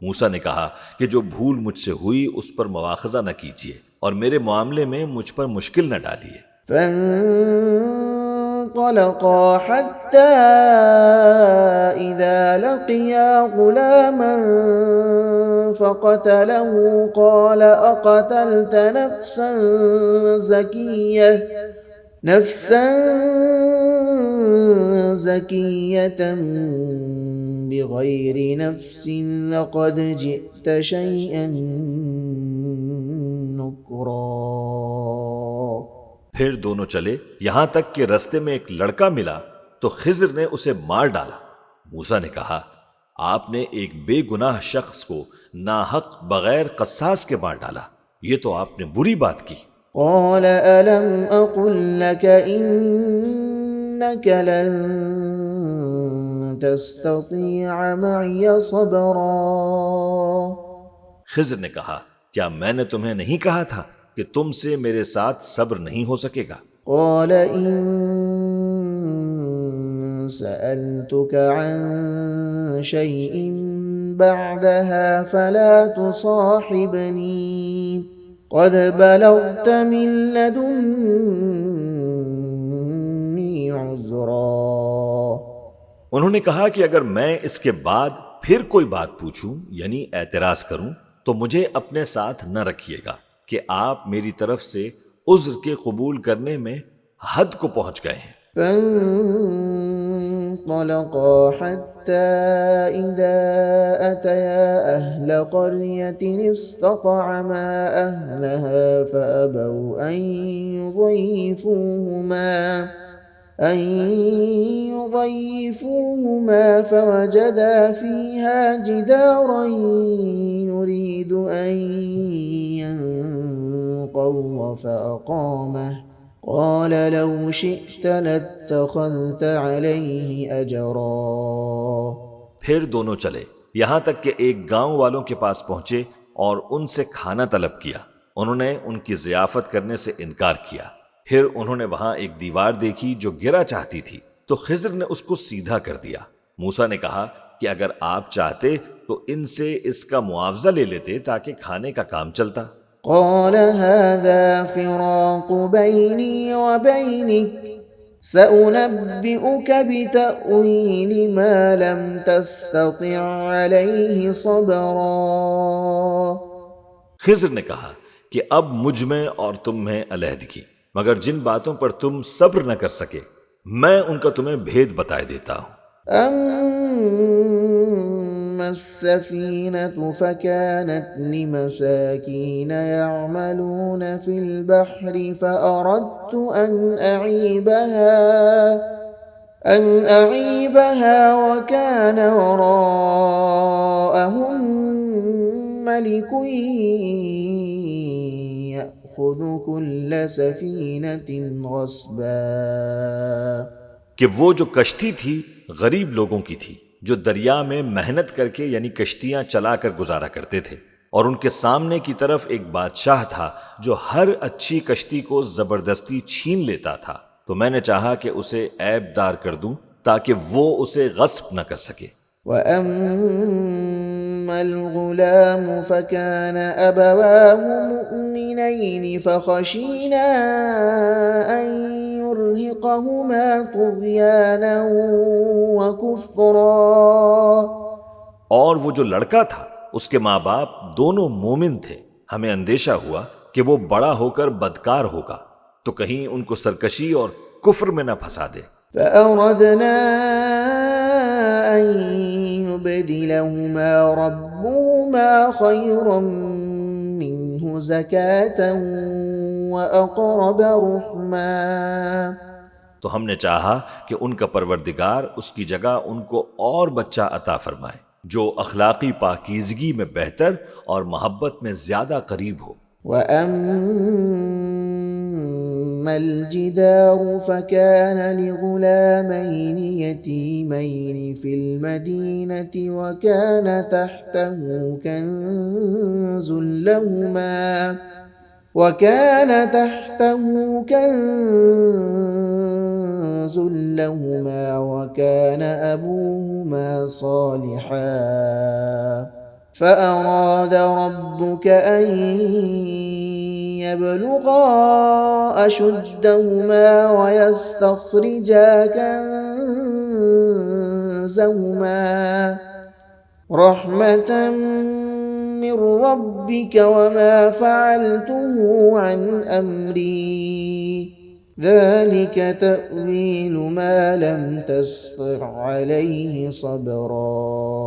موسیٰ نے کہا کہ جو بھول مجھ سے ہوئی اس پر مواخذہ نہ کیجیے اور میرے معاملے میں مجھ پر مشکل نہ ڈالیے۔ فانطلقا حتى إذا لقيا غلاما فقتله قال أقتلت نفسا زكية بغير نفس لقد جئت شيئا نكرا۔ پھر دونوں چلے یہاں تک کہ رستے میں ایک لڑکا ملا تو خضر نے اسے مار ڈالا۔ موسیٰ نے کہا آپ نے ایک بے گناہ شخص کو ناحق بغیر قصاص کے مار ڈالا، یہ تو آپ نے بری بات کی۔ قال ألم أقل لك إنك لن تستطيع معي صبرا۔ خضر نے کہا کیا میں نے تمہیں نہیں کہا تھا کہ تم سے میرے ساتھ صبر نہیں ہو سکے گا؟ قال إن سألتك عن شيء بعدها فلا تصاحبني قد بلغت من لدني عذرا۔ انہوں نے کہا کہ اگر میں اس کے بعد پھر کوئی بات پوچھوں یعنی اعتراض کروں تو مجھے اپنے ساتھ نہ رکھیے گا کہ آپ میری طرف سے عذر کے قبول کرنے میں حد کو پہنچ گئے ہیں۔ فانطلقا حتى إذا أتيا أهل قرية استطعما أهلها فأبوا أن يضيفوهما فوجدا فيها جدارا يريد أن ينقض فأقامه قال لو شئت لاتخذت عليه أجرا. پھر دونوں چلے یہاں تک کہ ایک گاؤں والوں کے پاس پہنچے اور ان سے کھانا طلب کیا. انہوں نے ان کی ضیافت کرنے سے انکار کیا. پھر انہوں نے وہاں ایک دیوار دیکھی جو گرا چاہتی تھی تو خضر نے اس کو سیدھا کر دیا. موسیٰ نے کہا کہ اگر آپ چاہتے تو ان سے اس کا معاوضہ لے لیتے تاکہ کھانے کا کام چلتا. قال هذا فراق بيني وبينك سأنبئك بتأويل ما لم تستطع عليه صبرا. خضر نے کہا کہ اب مجھ میں اور تم میں علیحدگی، مگر جن باتوں پر تم صبر نہ کر سکے میں ان کا تمہیں بھید بتائے دیتا ہوں. أما السفينة فكانت لمساكين يعملون في البحر فأردت أن أعيبها وكان وراءهم ملك يأخذ كل سفينة غصبا. کہ وہ جو کشتی تھی غریب لوگوں کی تھی جو دریا میں محنت کر کے یعنی کشتیاں چلا کر گزارا کرتے تھے، اور ان کے سامنے کی طرف ایک بادشاہ تھا جو ہر اچھی کشتی کو زبردستی چھین لیتا تھا. تو میں نے چاہا کہ اسے عیب دار کر دوں تاکہ وہ اسے غصب نہ کر سکے. وَأَمَّا الْغُلَامُ فَكَانَ أَبَوَاهُ مُؤْمِنَيْنِ فَخَشِينَا أَن يُرْهِقَهُمَا طُغْيَانًا وَكُفْرًا. اور وہ جو لڑکا تھا اس کے ماں باپ دونوں مومن تھے. ہمیں اندیشہ ہوا کہ وہ بڑا ہو کر بدکار ہوگا تو کہیں ان کو سرکشی اور کفر میں نہ پھنسا دے. فَأَرَدْنَا أَن يُبْدِلَهُمَا رَبُّهُمَا خَيْرًا مِّنْهُ زَكَاةً وَأَقْرَبَ رُحْمًا. تو ہم نے چاہا کہ ان کا پروردگار اس کی جگہ ان کو اور بچہ عطا فرمائے جو اخلاقی پاکیزگی میں بہتر اور محبت میں زیادہ قریب ہو. وَأَمَّا الْجِدَارُ فَكَانَ لِغُلَامَيْنِ يَتِيمَيْنِ فِي الْمَدِينَةِ وَكَانَ تَحْتَهُ كنز لهما وكان أبوهما صالحا فأراد ربك أن يبلغا أشدهما ويستخرجا كنزهما رحمة من ربك وما فعلته عن أمري ذلك تأويل ما لم تستطع عليه صبرا.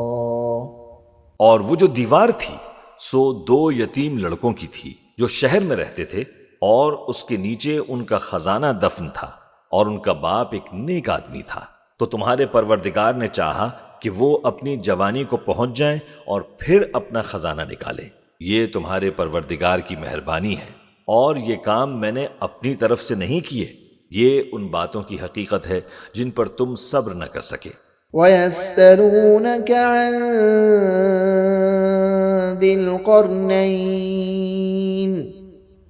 اور وہ جو دیوار تھی سو دو یتیم لڑکوں کی تھی جو شہر میں رہتے تھے، اور اس کے نیچے ان کا خزانہ دفن تھا، اور ان کا باپ ایک نیک آدمی تھا. تو تمہارے پروردگار نے چاہا کہ وہ اپنی جوانی کو پہنچ جائیں اور پھر اپنا خزانہ نکالیں. یہ تمہارے پروردگار کی مہربانی ہے، اور یہ کام میں نے اپنی طرف سے نہیں کیے. یہ ان باتوں کی حقیقت ہے جن پر تم صبر نہ کر سکے. وَيَسْأَلُونَكَ عَنْ ذِي الْقَرْنَيْنِ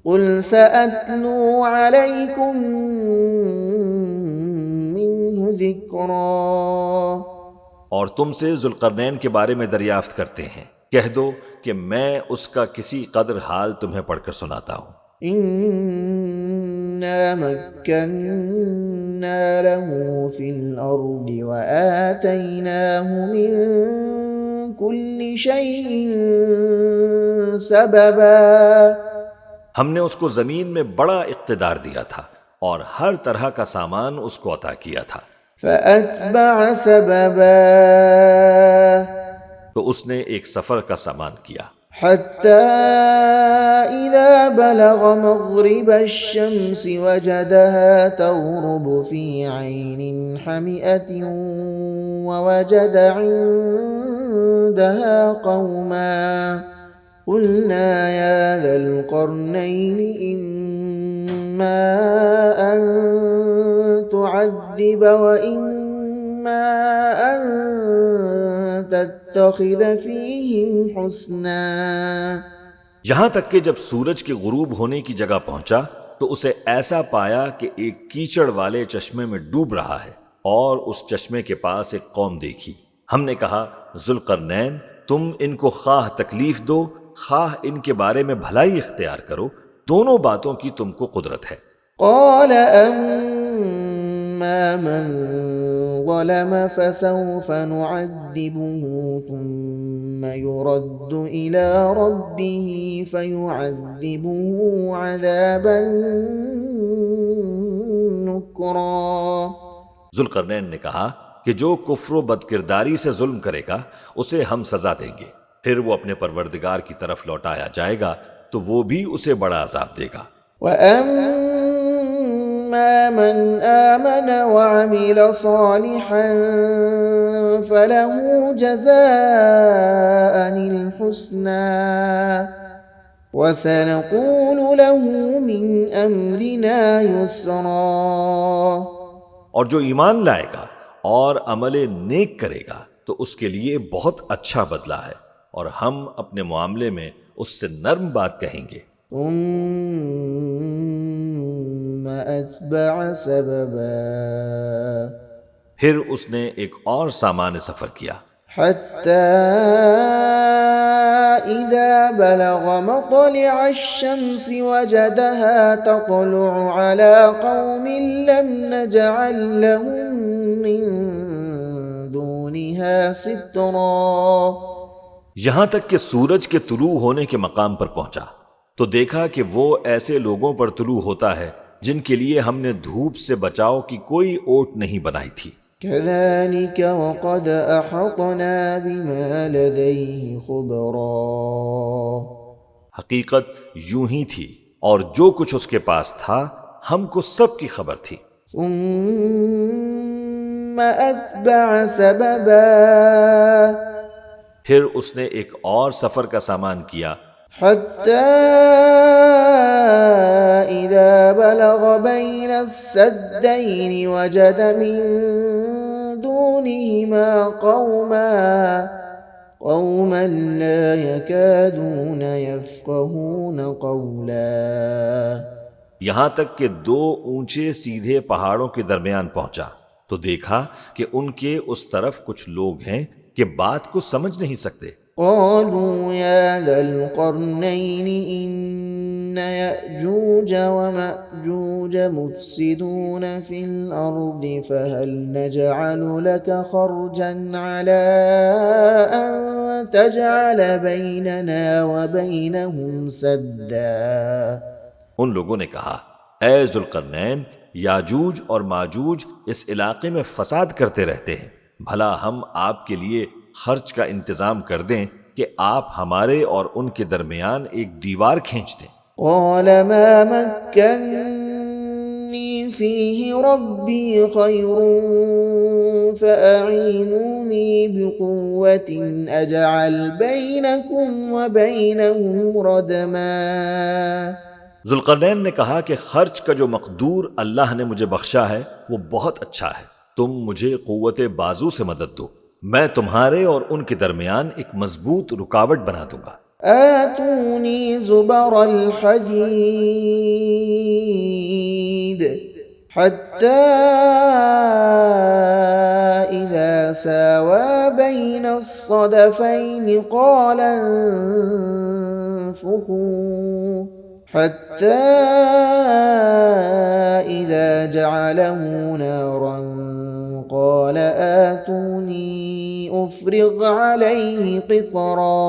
قُلْ سَأَتْلُو عَلَيْكُمْ مِنْهُ ذِكْرًا. اور تم سے ذوالقرنین کے بارے میں دریافت کرتے ہیں، کہہ دو کہ میں اس کا کسی قدر حال تمہیں پڑھ کر سناتا ہوں. إِنَّا مَكَّنَّا لَهُ فِي الْأَرْضِ وَآتَيْنَاهُ مِن كُلِّ شَيْءٍ سَبَبًا. ہم نے اس کو زمین میں بڑا اقتدار دیا تھا اور ہر طرح کا سامان اس کو عطا کیا تھا. فَأَتْبَعَ سَبَبًا. تو اس نے ایک سفر کا سامان کیا حَتَّى إِذَا بَلَغَ مَغْرِبَ الشَّمْسِ وَجَدَهَا تَغْرُبُ فِي عَيْنٍ حَمِئَةٍ وَوَجَدَ عِندَهَا قلنا يا ذا القرنين إما أن تعذب وإما أن تتخذ فيهم حسنا۔ یہاں تک کہ جب سورج کے غروب ہونے کی جگہ پہنچا تو اسے ایسا پایا کہ ایک کیچڑ والے چشمے میں ڈوب رہا ہے، اور اس چشمے کے پاس ایک قوم دیکھی۔ ہم نے کہا ذوالقرنین، تم ان کو خواہ تکلیف دو خواہ ان کے بارے میں بھلائی اختیار کرو، دونوں باتوں کی تم کو قدرت ہے۔ قال أما من ظلم فسوف نعذبه ثم يرد إلى ربه فيعذبه عذابا نكرا۔ ذوالقرنین نے کہا کہ جو کفر و بدکرداری سے ظلم کرے گا اسے ہم سزا دیں گے، پھر وہ اپنے پروردگار کی طرف لوٹایا جائے گا تو وہ بھی اسے بڑا عذاب دے گا۔ وَأَمَّا مَنْ آمَنَ وَعَمِلَ صَالِحًا فَلَهُ جَزَاءً الْحُسْنَى وَسَنَقُولُ لَهُ مِنْ أَمْرِنَا يُسْرًا۔ اور جو ایمان لائے گا اور عمل نیک کرے گا تو اس کے لیے بہت اچھا بدلہ ہے، اور ہم اپنے معاملے میں اس سے نرم بات کہیں گے۔ ثم أتبع سببا، پھر اس نے ایک اور سامان سفر کیا، حتى إذا بلغ مطلع الشمس وجدها تطلع على قوم لم نجعل لهم من دونها سترا۔ یہاں تک کہ سورج کے طلوع ہونے کے مقام پر پہنچا تو دیکھا کہ وہ ایسے لوگوں پر طلوع ہوتا ہے جن کے لیے ہم نے دھوپ سے بچاؤ کی کوئی اوٹ نہیں بنائی تھی۔ كذلك وقد أحطنا بما لديه خبرا۔ حقیقت یوں ہی تھی، اور جو کچھ اس کے پاس تھا ہم کو سب کی خبر تھی۔ ثم أتبع سببا، پھر اس نے ایک اور سفر کا سامان کیا، حتى إذا بلغ بين السدين وجد من دونهما قوما لا يكادون يفقهون قولا۔ یہاں تک کہ دو اونچے سیدھے پہاڑوں کے درمیان پہنچا تو دیکھا کہ ان کے اس طرف کچھ لوگ ہیں کہ بات کو سمجھ نہیں سکتے۔ قالوا يا ذا القرنين إن يأجوج ومأجوج مفسدون في الأرض فهل نجعل لك خرجا على أن تجعل بيننا وبينهم سدا۔ ان لوگوں نے کہا اے ذوالقرنین، یاجوج اور ماجوج اس علاقے میں فساد کرتے رہتے ہیں، بھلا ہم آپ کے لیے خرچ کا انتظام کر دیں کہ آپ ہمارے اور ان کے درمیان ایک دیوار کھینچ دیں۔ قال ما مكنني فيه ربي خير فأعينوني بقوة أجعل بينكم وبينهم ردما۔ ذوالقرنین نے کہا کہ خرچ کا جو مقدور اللہ نے مجھے بخشا ہے وہ بہت اچھا ہے، تم مجھے قوت بازو سے مدد دو، میں تمہارے اور ان کے درمیان ایک مضبوط رکاوٹ بنا دوں گا۔ آتوني زبر الحديد حتى إذا ساوى بين الصدفين قال انفخوا حتى إذا جعله نارا قال آتوني أفرغ عليه قطرا۔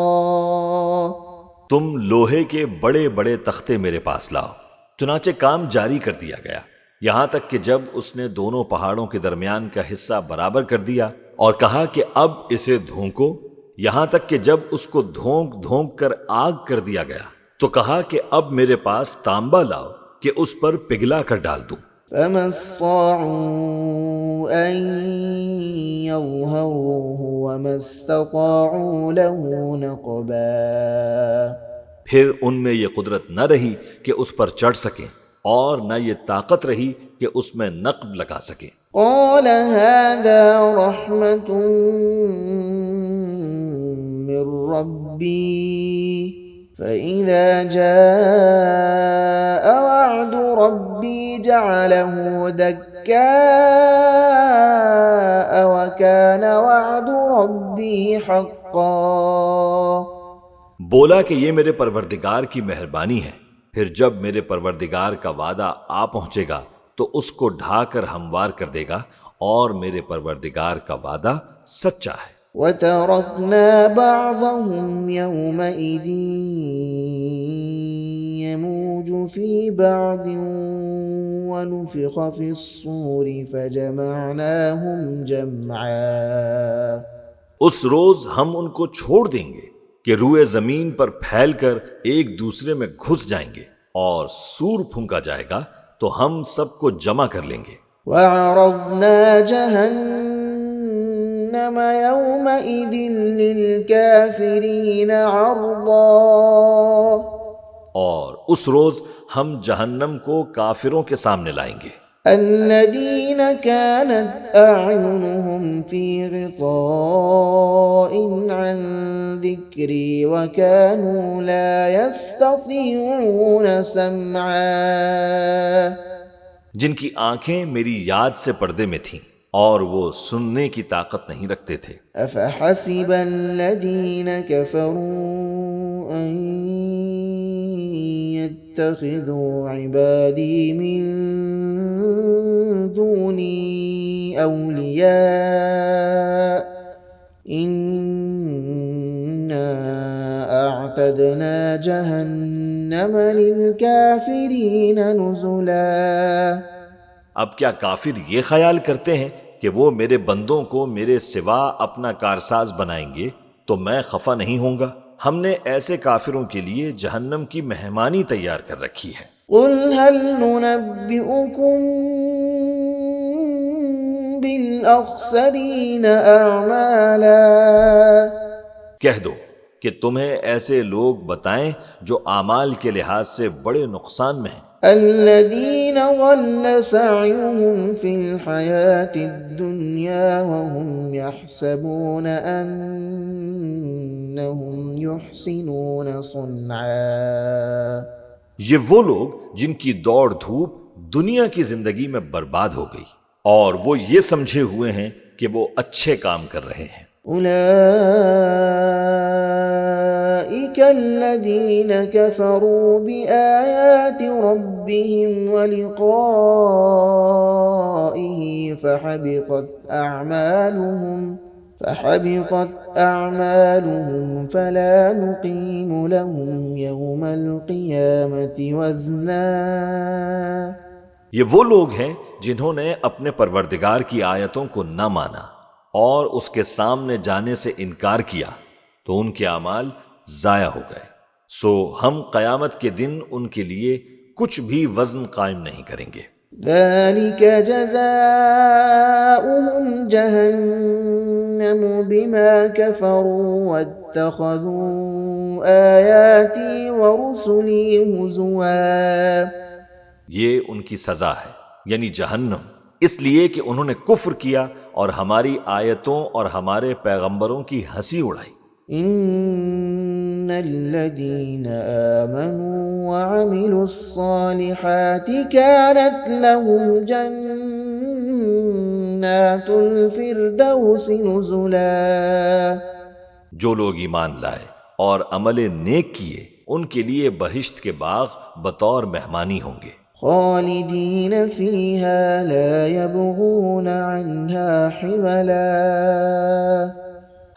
تم لوہے کے بڑے بڑے تختے میرے پاس لاؤ۔ چنانچہ کام جاری کر دیا گیا، یہاں تک کہ جب اس نے دونوں پہاڑوں کے درمیان کا حصہ برابر کر دیا اور کہا کہ اب اسے دھونکو، یہاں تک کہ جب اس کو دھونک دھونک کر آگ کر دیا گیا تو کہا کہ اب میرے پاس تانبا لاؤ کہ اس پر پگھلا کر ڈال دوں۔ فما استطاعوا أن يظهروه وما استطاعوا له نقبا۔ پھر ان میں یہ قدرت نہ رہی کہ اس پر چڑھ سکیں اور نہ یہ طاقت رہی کہ اس میں نقب لگا سکیں۔ قال هذا رحمة من ربي فإذا جاء وعد ربي جعله دكاء وكان وعد ربي حقا۔ بولا کہ یہ میرے پروردگار کی مہربانی ہے، پھر جب میرے پروردگار کا وعدہ آ پہنچے گا تو اس کو ڈھا کر ہموار کر دے گا، اور میرے پروردگار کا وعدہ سچا ہے۔ وَتَرَكْنَا بَعْضَهُمْ يَوْمَئِذٍ يَمُوجُ فِي بَعْضٍ وَنُفِخَ فِي الصُّورِ فَجَمَعْنَاهُمْ جَمْعًا۔ اس روز ہم ان کو چھوڑ دیں گے کہ روئے زمین پر پھیل کر ایک دوسرے میں گھس جائیں گے، اور سور پھونکا جائے گا تو ہم سب کو جمع کر لیں گے۔ وَعَرَضْنَا جَهَنَّمَ يَوْمَئِذٍ لِلْكَافِرِينَ عَرْضًا۔ اور اس روز ہم جہنم کو کافروں کے سامنے لائیں گے۔ الذين كانت أعينهم في غطاء عن ذكري وكانوا لا يستطيعون سمعا۔ جن کی آنکھیں میری یاد سے پردے میں تھیں اور وہ سننے کی طاقت نہیں رکھتے تھے۔ أفحسب الذين كفروا أن يتخذوا عبادي من دوني أولياء إنا أعتدنا جهنم للكافرين نزلا۔ اب کیا کافر یہ خیال کرتے ہیں کہ وہ میرے بندوں کو میرے سوا اپنا کارساز بنائیں گے تو میں خفا نہیں ہوں گا؟ ہم نے ایسے کافروں کے لیے جہنم کی مہمانی تیار کر رکھی ہے۔ قل هل ننبئكم بالأخسرين أعمالا۔ کہہ دو کہ تمہیں ایسے لوگ بتائیں جو اعمال کے لحاظ سے بڑے نقصان میں ہیں۔ الذين ضل سعيهم في الحياة الدنيا وهم يحسبون أنهم يحسنون صنعا۔ یہ وہ لوگ جن کی دوڑ دھوپ دنیا کی زندگی میں برباد ہو گئی اور وہ یہ سمجھے ہوئے ہیں کہ وہ اچھے کام کر رہے ہیں۔ أولئك الذين كفروا بآيات ربهم ولقائه فحبطت أعمالهم فلا نقيم لهم يوم القيامة وزنا۔ یہ وہ لوگ ہیں جنہوں نے اپنے پروردگار کی آیتوں کو نہ مانا اور اس کے سامنے جانے سے انکار کیا تو ان کے اعمال ضائع ہو گئے، سو ہم قیامت کے دن ان کے لیے کچھ بھی وزن قائم نہیں کریں گے۔ ذلك جزاؤهم جهنم بما كفروا واتخذوا آياتي ورسلي هزوا۔ یہ ان کی سزا ہے، یعنی جہنم، اس لیے کہ انہوں نے کفر کیا اور ہماری آیتوں اور ہمارے پیغمبروں کی ہنسی اڑائی۔ ان الذين آمنوا وعملوا الصالحات كانت لهم جنات الفردوس نزلا۔ جو لوگ ایمان لائے اور عمل نیک کیے ان کے لیے بہشت کے باغ بطور مہمانی ہوں گے۔ خالدین فیہا لا یبغون عنہا حولا۔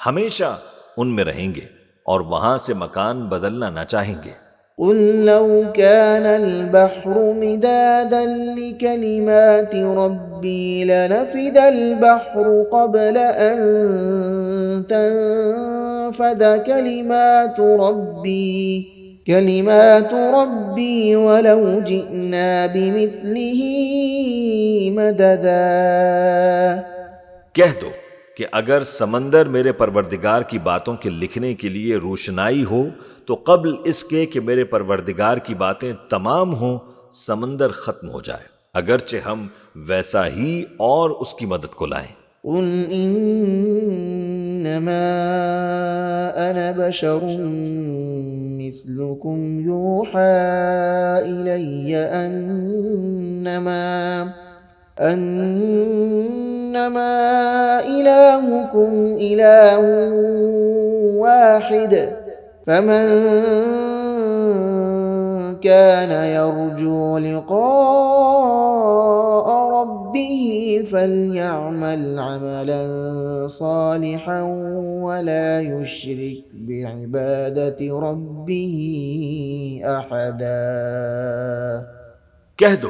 ہمیشہ ان میں رہیں گے اور وہاں سے مکان بدلنا نہ چاہیں گے۔ قل لو كان البحر مدادا لكلمات ربي لنفد البحر قبل أن تنفد كلمات ربي ولو جئنا بمثله مددا۔ کہہ دو کہ اگر سمندر میرے پروردگار کی باتوں کے لکھنے کے لیے روشنائی ہو تو قبل اس کے کہ میرے پروردگار کی باتیں تمام ہوں سمندر ختم ہو جائے، اگرچہ ہم ویسا ہی اور اس کی مدد کو لائیں۔ قل انما انا بشر مثلكم يوحى الي انما الهكم اله واحد فمن كان يرجو لقاء ربه فليعمل عملا صالحا ولا يشرك بعبادة ربه أحدا۔ کہہ دو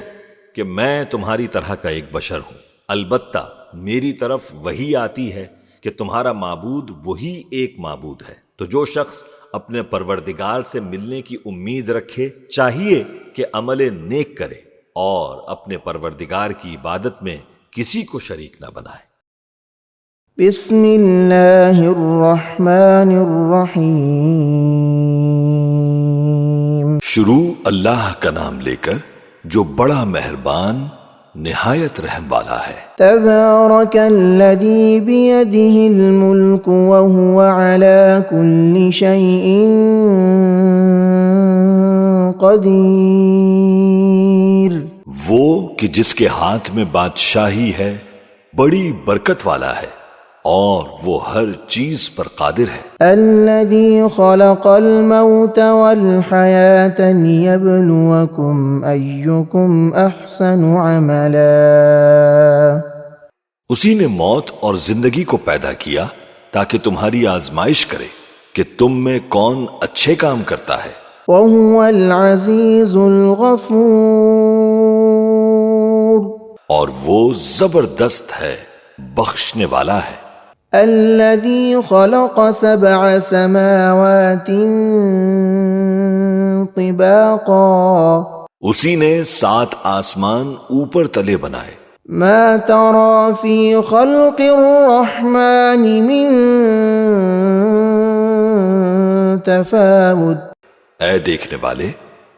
کہ میں تمہاری طرح کا ایک بشر ہوں، البتہ میری طرف وہی آتی ہے کہ تمہارا معبود وہی ایک معبود ہے، تو جو شخص اپنے پروردگار سے ملنے کی امید رکھے چاہیے کہ عمل نیک کرے اور اپنے پروردگار کی عبادت میں کسی کو شریک نہ بنائے۔ بسم اللہ الرحمن الرحیم۔ شروع اللہ کا نام لے کر جو بڑا مہربان نہایت رحم والا ہے۔ تبارک الذی بیدہ الملک وہو علی کل شیء قدیر۔ وہ کہ جس کے ہاتھ میں بادشاہی ہے بڑی برکت والا ہے اور وہ ہر چیز پر قادر ہے۔ الذی خلق الموت والحیاة لیبلوکم ایکم احسن عملا۔ اسی نے موت اور زندگی کو پیدا کیا تاکہ تمہاری آزمائش کرے کہ تم میں کون اچھے کام کرتا ہے۔ وهو العزیز الغفور۔ اور وہ زبردست ہے، بخشنے والا ہے۔ الذي خلق 7 سماوات طباقا۔ اسی نے 7 آسمان اوپر تلے بنائے۔ ما ترى في خلق الرحمن من تفاوت۔ اے دیکھنے والے،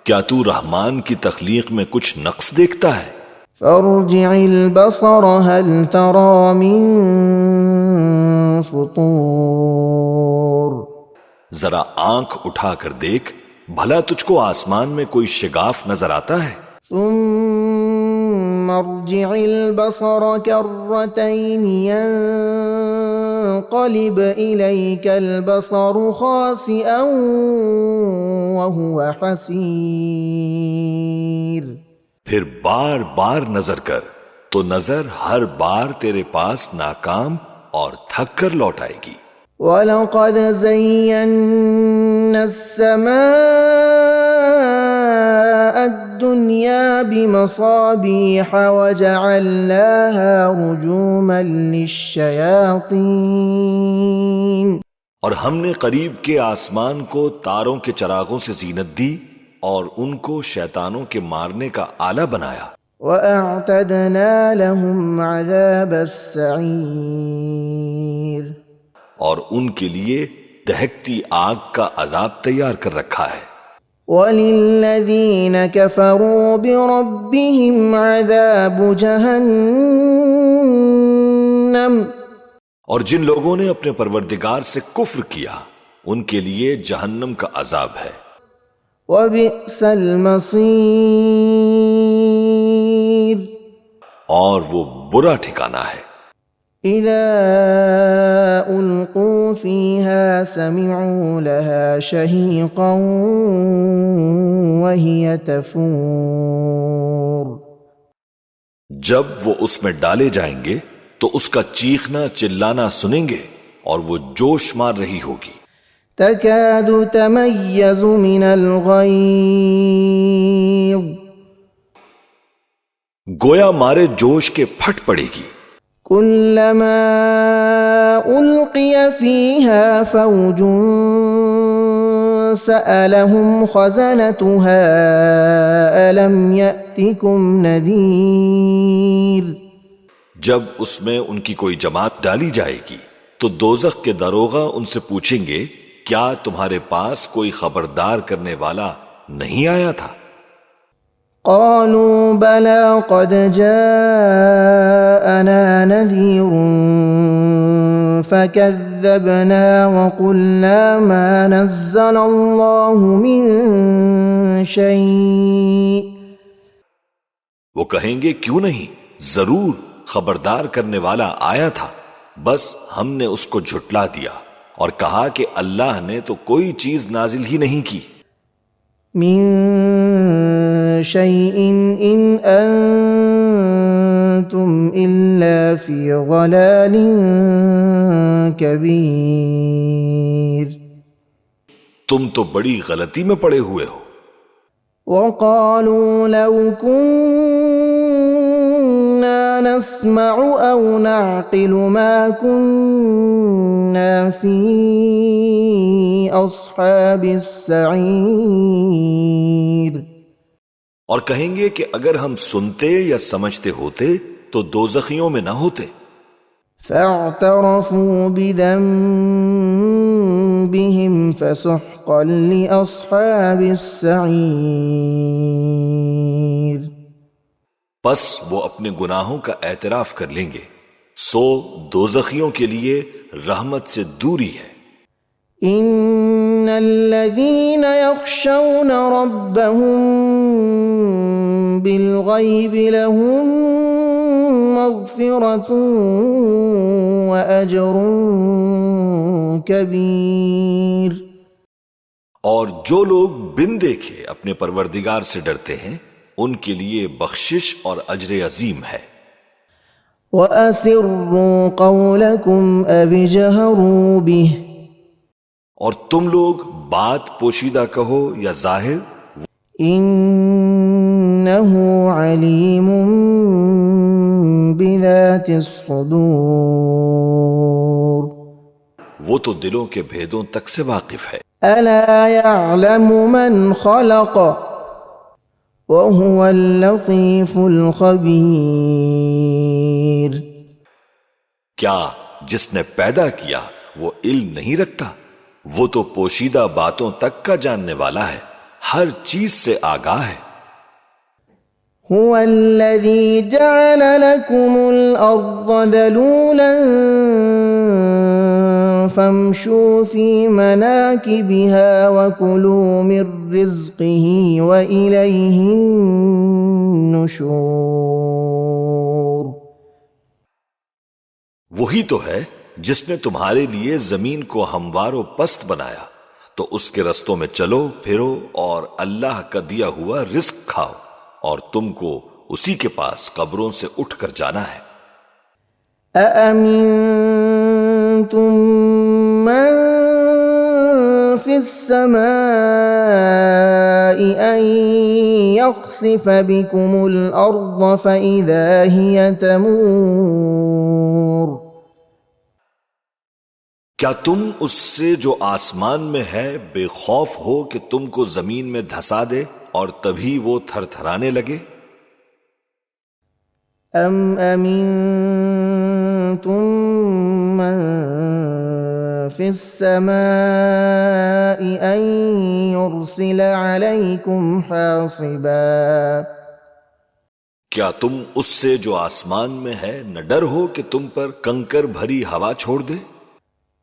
کیا تو رحمان کی تخلیق میں کچھ نقص دیکھتا ہے؟ فارجع البصر هل ترى من فطور۔ ذرا آنکھ اٹھا کر دیکھ، بھلا تجھ کو آسمان میں کوئی شگاف نظر آتا ہے؟ ثم ارجع البصر كرتين ينقلب إليك البصر خاسئا وهو حسير۔ پھر بار بار نظر کر تو نظر ہر بار تیرے پاس ناکام اور تھک کر لوٹ آئے گی۔ وَلَقَدْ زَيَّنَّا السَّمَاءَ الدُّنْيَا بِمَصَابِيحَ وَجَعَلْنَاهَا رُجُومًا لِلشَّيَاطِينِ۔ اور ہم نے قریب کے آسمان کو تاروں کے چراغوں سے زینت دی اور ان کو شیطانوں کے مارنے کا آلہ بنایا۔ وَأَعْتَدْنَا لَهُمْ عَذَابَ السَّعِيرِ۔ اور ان کے لیے دہکتی آگ کا عذاب تیار کر رکھا ہے۔ وَلِلَّذِينَ كَفَرُوا بِرَبِّهِمْ عَذَابُ جَهَنَّمَ۔ اور جن لوگوں نے اپنے پروردگار سے کفر کیا ان کے لیے جہنم کا عذاب ہے۔ وَبِئْسَ الْمَصِيرُ۔ اور وہ برا ٹھکانہ ہے۔ إِذَا أُلْقُوا فِيهَا سَمِعُوا لَهَا شَهِيقًا وَهِيَ تَفُورُ۔ جب وہ اس میں ڈالے جائیں گے تو اس کا چیخنا چلانا سنیں گے اور وہ جوش مار رہی ہوگی۔ تَكَادُ تَمَيَّزُ مِنَ الْغَيْظِ۔ گویا مارے جوش کے پھٹ پڑے گی۔ كُلَّمَا أُلْقِيَ فِيهَا فَوْجٌ سَأَلَهُمْ خَزَنَتُهَا أَلَمْ يَأْتِكُمْ نَذِيرٌ۔ جب اس میں ان کی کوئی جماعت ڈالی جائے گی تو دوزخ کے داروغہ ان سے پوچھیں گے کیا تمہارے پاس کوئی خبردار کرنے والا نہیں آیا تھا؟ قالوا بلى قد جاءنا نذير فكذبنا وقلنا ما نزل الله من شيء. وہ کہیں گے کیوں نہیں، ضرور خبردار کرنے والا آیا تھا، بس ہم نے اس کو جھٹلا دیا اور کہا کہ اللہ نے تو کوئی چیز نازل ہی نہیں کی. من شيء إن أنتم إلا في ضلال كبير. تم تو بڑی غلطی میں پڑے ہوئے ہو. وقالوا لو كنا نسمع أو نعقل ما كنا في أصحاب السعير. اور کہیں گے کہ اگر ہم سنتے یا سمجھتے ہوتے تو دوزخیوں میں نہ ہوتے. فاعترفوا بذنبهم فسحقا لأصحاب السعير. پس وہ اپنے گناہوں کا اعتراف کر لیں گے، سو دوزخیوں کے لیے رحمت سے دوری ہے. ان الذين يخشون ربهم بالغيب لهم مغفرة وأجر كبير. اور جو لوگ بن دیکھے اپنے پروردگار سے ڈرتے ہیں ان کے لیے بخشش اور اجر عظیم ہے. وَأَسِرُّوا قَوْلَكُمْ أَوِ اجْهَرُوا بِهِ. اور تم لوگ بات پوشیدہ کہو یا ظاہر. إِنَّهُ عَلِيمٌ بِذَاتِ الصُّدُورِ. وہ تو دلوں کے بھیدوں تک سے واقف ہے. أَلَا يَعْلَمُ مَنْ خَلَقَ وَهُوَ اللَّطِيفُ الْخَبِيرُ. کیا جس نے پیدا کیا وہ علم نہیں رکھتا؟ وہ تو پوشیدہ باتوں تک کا جاننے والا ہے، ہر چیز سے آگاہ ہے. هو الذي جعل لكم الأرض ذلولا فامشوا في مناكبها وكلوا من رزقه وإليه النشور. وہی تو ہے جس نے تمہارے لیے زمین کو ہموار و پست بنایا، تو اس کے رستوں میں چلو پھرو اور اللہ کا دیا ہوا رزق کھاؤ، اور تم کو اسی کے پاس قبروں سے اٹھ کر جانا ہے. أَأَمِنْتُمْ مَنْ فِي السَّمَاءِ أَنْ يَخْسِفَ بِكُمُ الْأَرْضَ فَإِذَا هِيَ تَمُورُ. کیا تم اس سے جو آسمان میں ہے بے خوف ہو کہ تم کو زمین میں دھسا دے اور تبھی وہ تھر تھرانے لگے؟ ام امنتم من فی السماء ان یرسل علیکم حاصبا. کیا تم اس سے جو آسمان میں ہے نہ ڈر ہو کہ تم پر کنکر بھری ہوا چھوڑ دے؟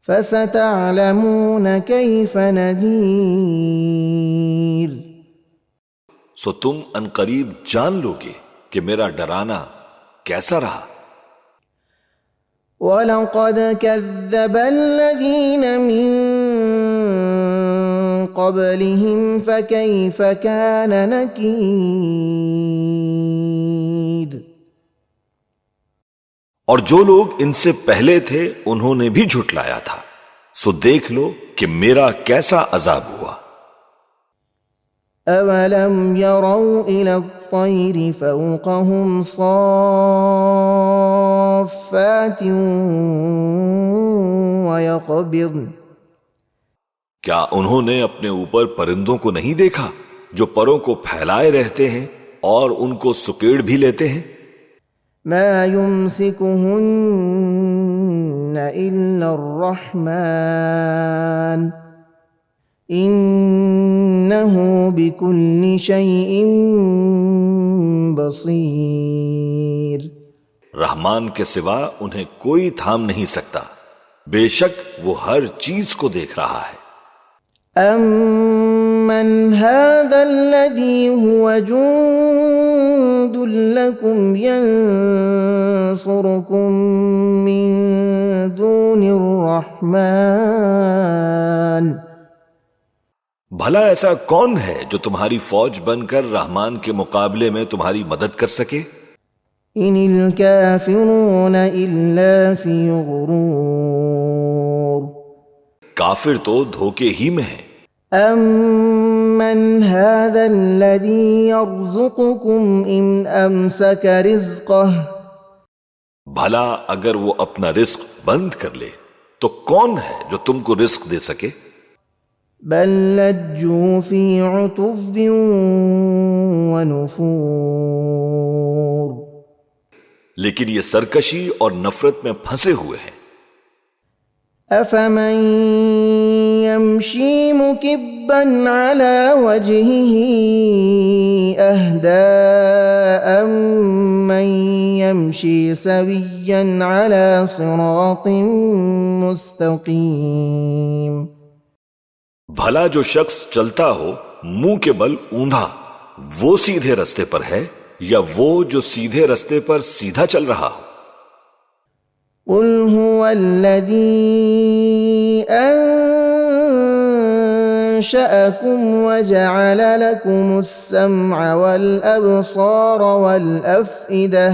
فستعلمون کیف نذیر. سو تم عنقریب جان لوگے کہ میرا ڈرانا کیسا رہا. وَلَقَدْ كَذَّبَ الَّذِينَ مِن قَبْلِهِمْ فَكَيْفَ كَانَ نَكِيرٌ. اور جو لوگ ان سے پہلے تھے انہوں نے بھی جھٹلایا تھا، سو دیکھ لو کہ میرا کیسا عذاب ہوا. أَوَلَمْ يَرَوْا إِلَى الطَّيْرِ فَوْقَهُمْ صَافَّاتٍ وَيَقْبِضْنَ. کیا انہوں نے اپنے اوپر پرندوں کو نہیں دیکھا جو پروں کو پھیلائے رہتے ہیں اور ان کو سکیڑ بھی لیتے ہیں؟ مَا يُمْسِكُهُنَّ إِلَّا الرَّحْمَنُ إنه بكل شيء بصير۔ رحمان کے سوا انہیں کوئی تھام نہیں سکتا، بے شک وہ ہر چیز کو دیکھ رہا ہے۔ أَمَّنْ هَذَا الَّذِي هُوَ جُندٌ لَكُمْ يَنصُرُكُم مِّن دُونِ الرَّحْمَٰنِ۔ بھلا ایسا کون ہے جو تمہاری فوج بن کر رحمان کے مقابلے میں تمہاری مدد کر سکے؟ إِنِ الْكَافِرُونَ إِلَّا فِي غُرُورٍ۔ کافر تو دھوکے ہی میں ہیں۔ أَمَّنْ هَذَا الَّذِي يَرْزُقُكُمْ إِنْ أَمْسَكَ رِزْقَهُ۔ بھلا اگر وہ اپنا رزق بند کر لے تو کون ہے جو تم کو رزق دے سکے؟ بل لجوا في عتو ونفور۔ لیکن یہ سرکشی اور نفرت میں پھنسے ہوئے ہیں۔ أفمن يمشي مكبا على وجهه أهدى أمن يمشي سويا على صراط مستقيم۔ بھلا جو شخص چلتا ہو منہ کے بل اوندھا، وہ سیدھے رستے پر ہے یا وہ جو سیدھے رستے پر سیدھا چل رہا ہو؟ قل هو الذي أنشأكم وجعل لكم السمع والأبصار والأفئدة۔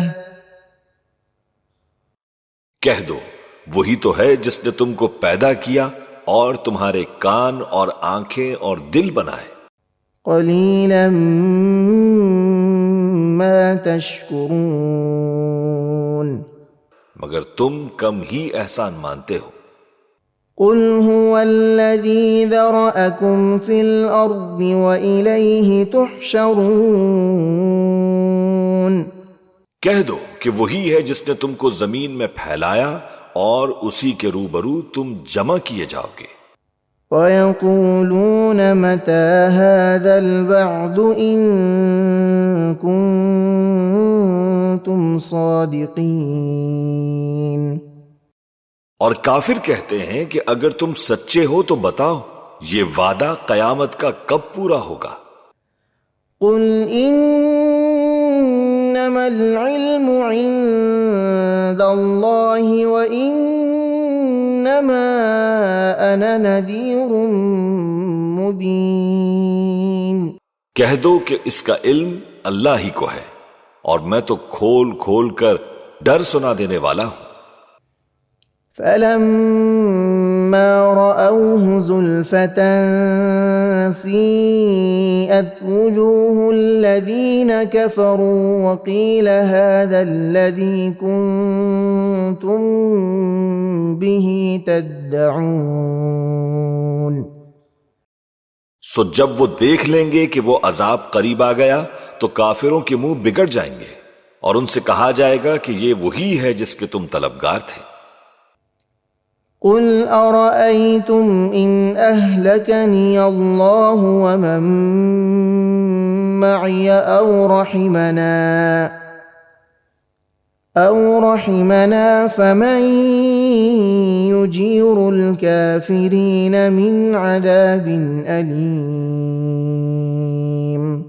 کہہ دو وہی تو ہے جس نے تم کو پیدا کیا اور تمہارے کان اور آنکھیں اور دل بنائے۔ قلیلا ما تشکرون۔ مگر تم کم ہی احسان مانتے ہو۔ قل هو الذي ذرأكم في الأرض وإليه تحشرون۔ کہہ دو کہ وہی ہے جس نے تم کو زمین میں پھیلایا اور اسی کے روبرو تم جمع کیے جاؤ گے۔ وَيَقُولُونَ مَتَى هَذَا الْوَعْدُ إِن كُنتُمْ صَادِقِينَ۔ اور کافر کہتے ہیں کہ اگر تم سچے ہو تو بتاؤ یہ وعدہ قیامت کا کب پورا ہوگا؟ قُلْ إِنَّمَا الْعِلْمُ عِندَ اللَّهِ وَإِنَّمَا أَنَا نَذِيرٌ مُبِينٌ۔ کہہ دو کہ اس کا علم اللہ ہی کو ہے اور میں تو کھول کھول کر ڈر سنا دینے والا ہوں۔ فَلَمَّا رَأَوْهُ زُلْفَةً سِيئَتْ وُجُوهُ الَّذِينَ كَفَرُوا وَقِيلَ هَذَا الَّذِي كُنتُم بِهِ تَدَّعُونَ۔ سو جب وہ دیکھ لیں گے کہ وہ عذاب قریب آ گیا تو کافروں کے منہ بگڑ جائیں گے اور ان سے کہا جائے گا کہ یہ وہی ہے جس کے تم طلبگار تھے۔ قل أرأيتم إن أهلكني الله ومن معي أو رحمنا فمن يجير الكافرين من عذاب أليم۔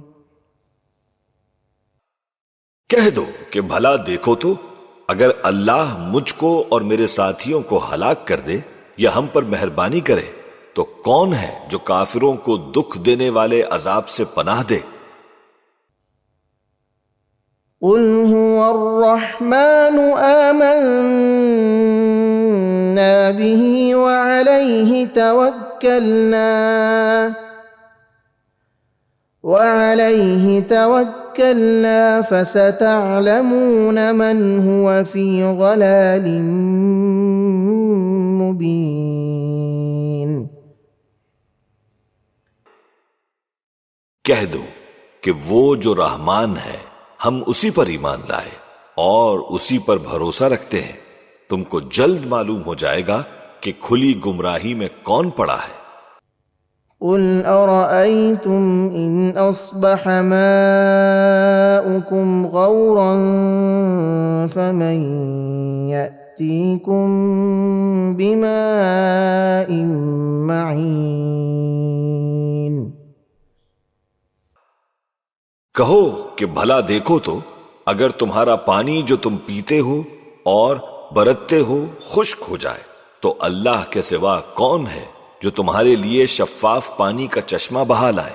کہہ دو کہ بھلا دیکھو تو اگر اللہ مجھ کو اور میرے ساتھیوں کو ہلاک کر دے یا ہم پر مہربانی کرے تو کون ہے جو کافروں کو دکھ دینے والے عذاب سے پناہ دے؟ قل هو الرحمن آمنا به وعليه توكلنا فستعلمون من هو في ضلال مبين۔ کہہ دو کہ وہ جو رحمان ہے ہم اسی پر ایمان لائے اور اسی پر بھروسہ رکھتے ہیں، تم کو جلد معلوم ہو جائے گا کہ کھلی گمراہی میں کون پڑا ہے۔ قل أرأيتم إن أصبح ماؤكم غورا فمن يأتيكم بماء معين کہو کہ بھلا دیکھو تو اگر تمہارا پانی جو تم پیتے ہو اور برتتے ہو خشک ہو جائے تو اللہ کے سوا کون ہے جو تمہارے لیے شفاف پانی کا چشمہ بہا لائے؟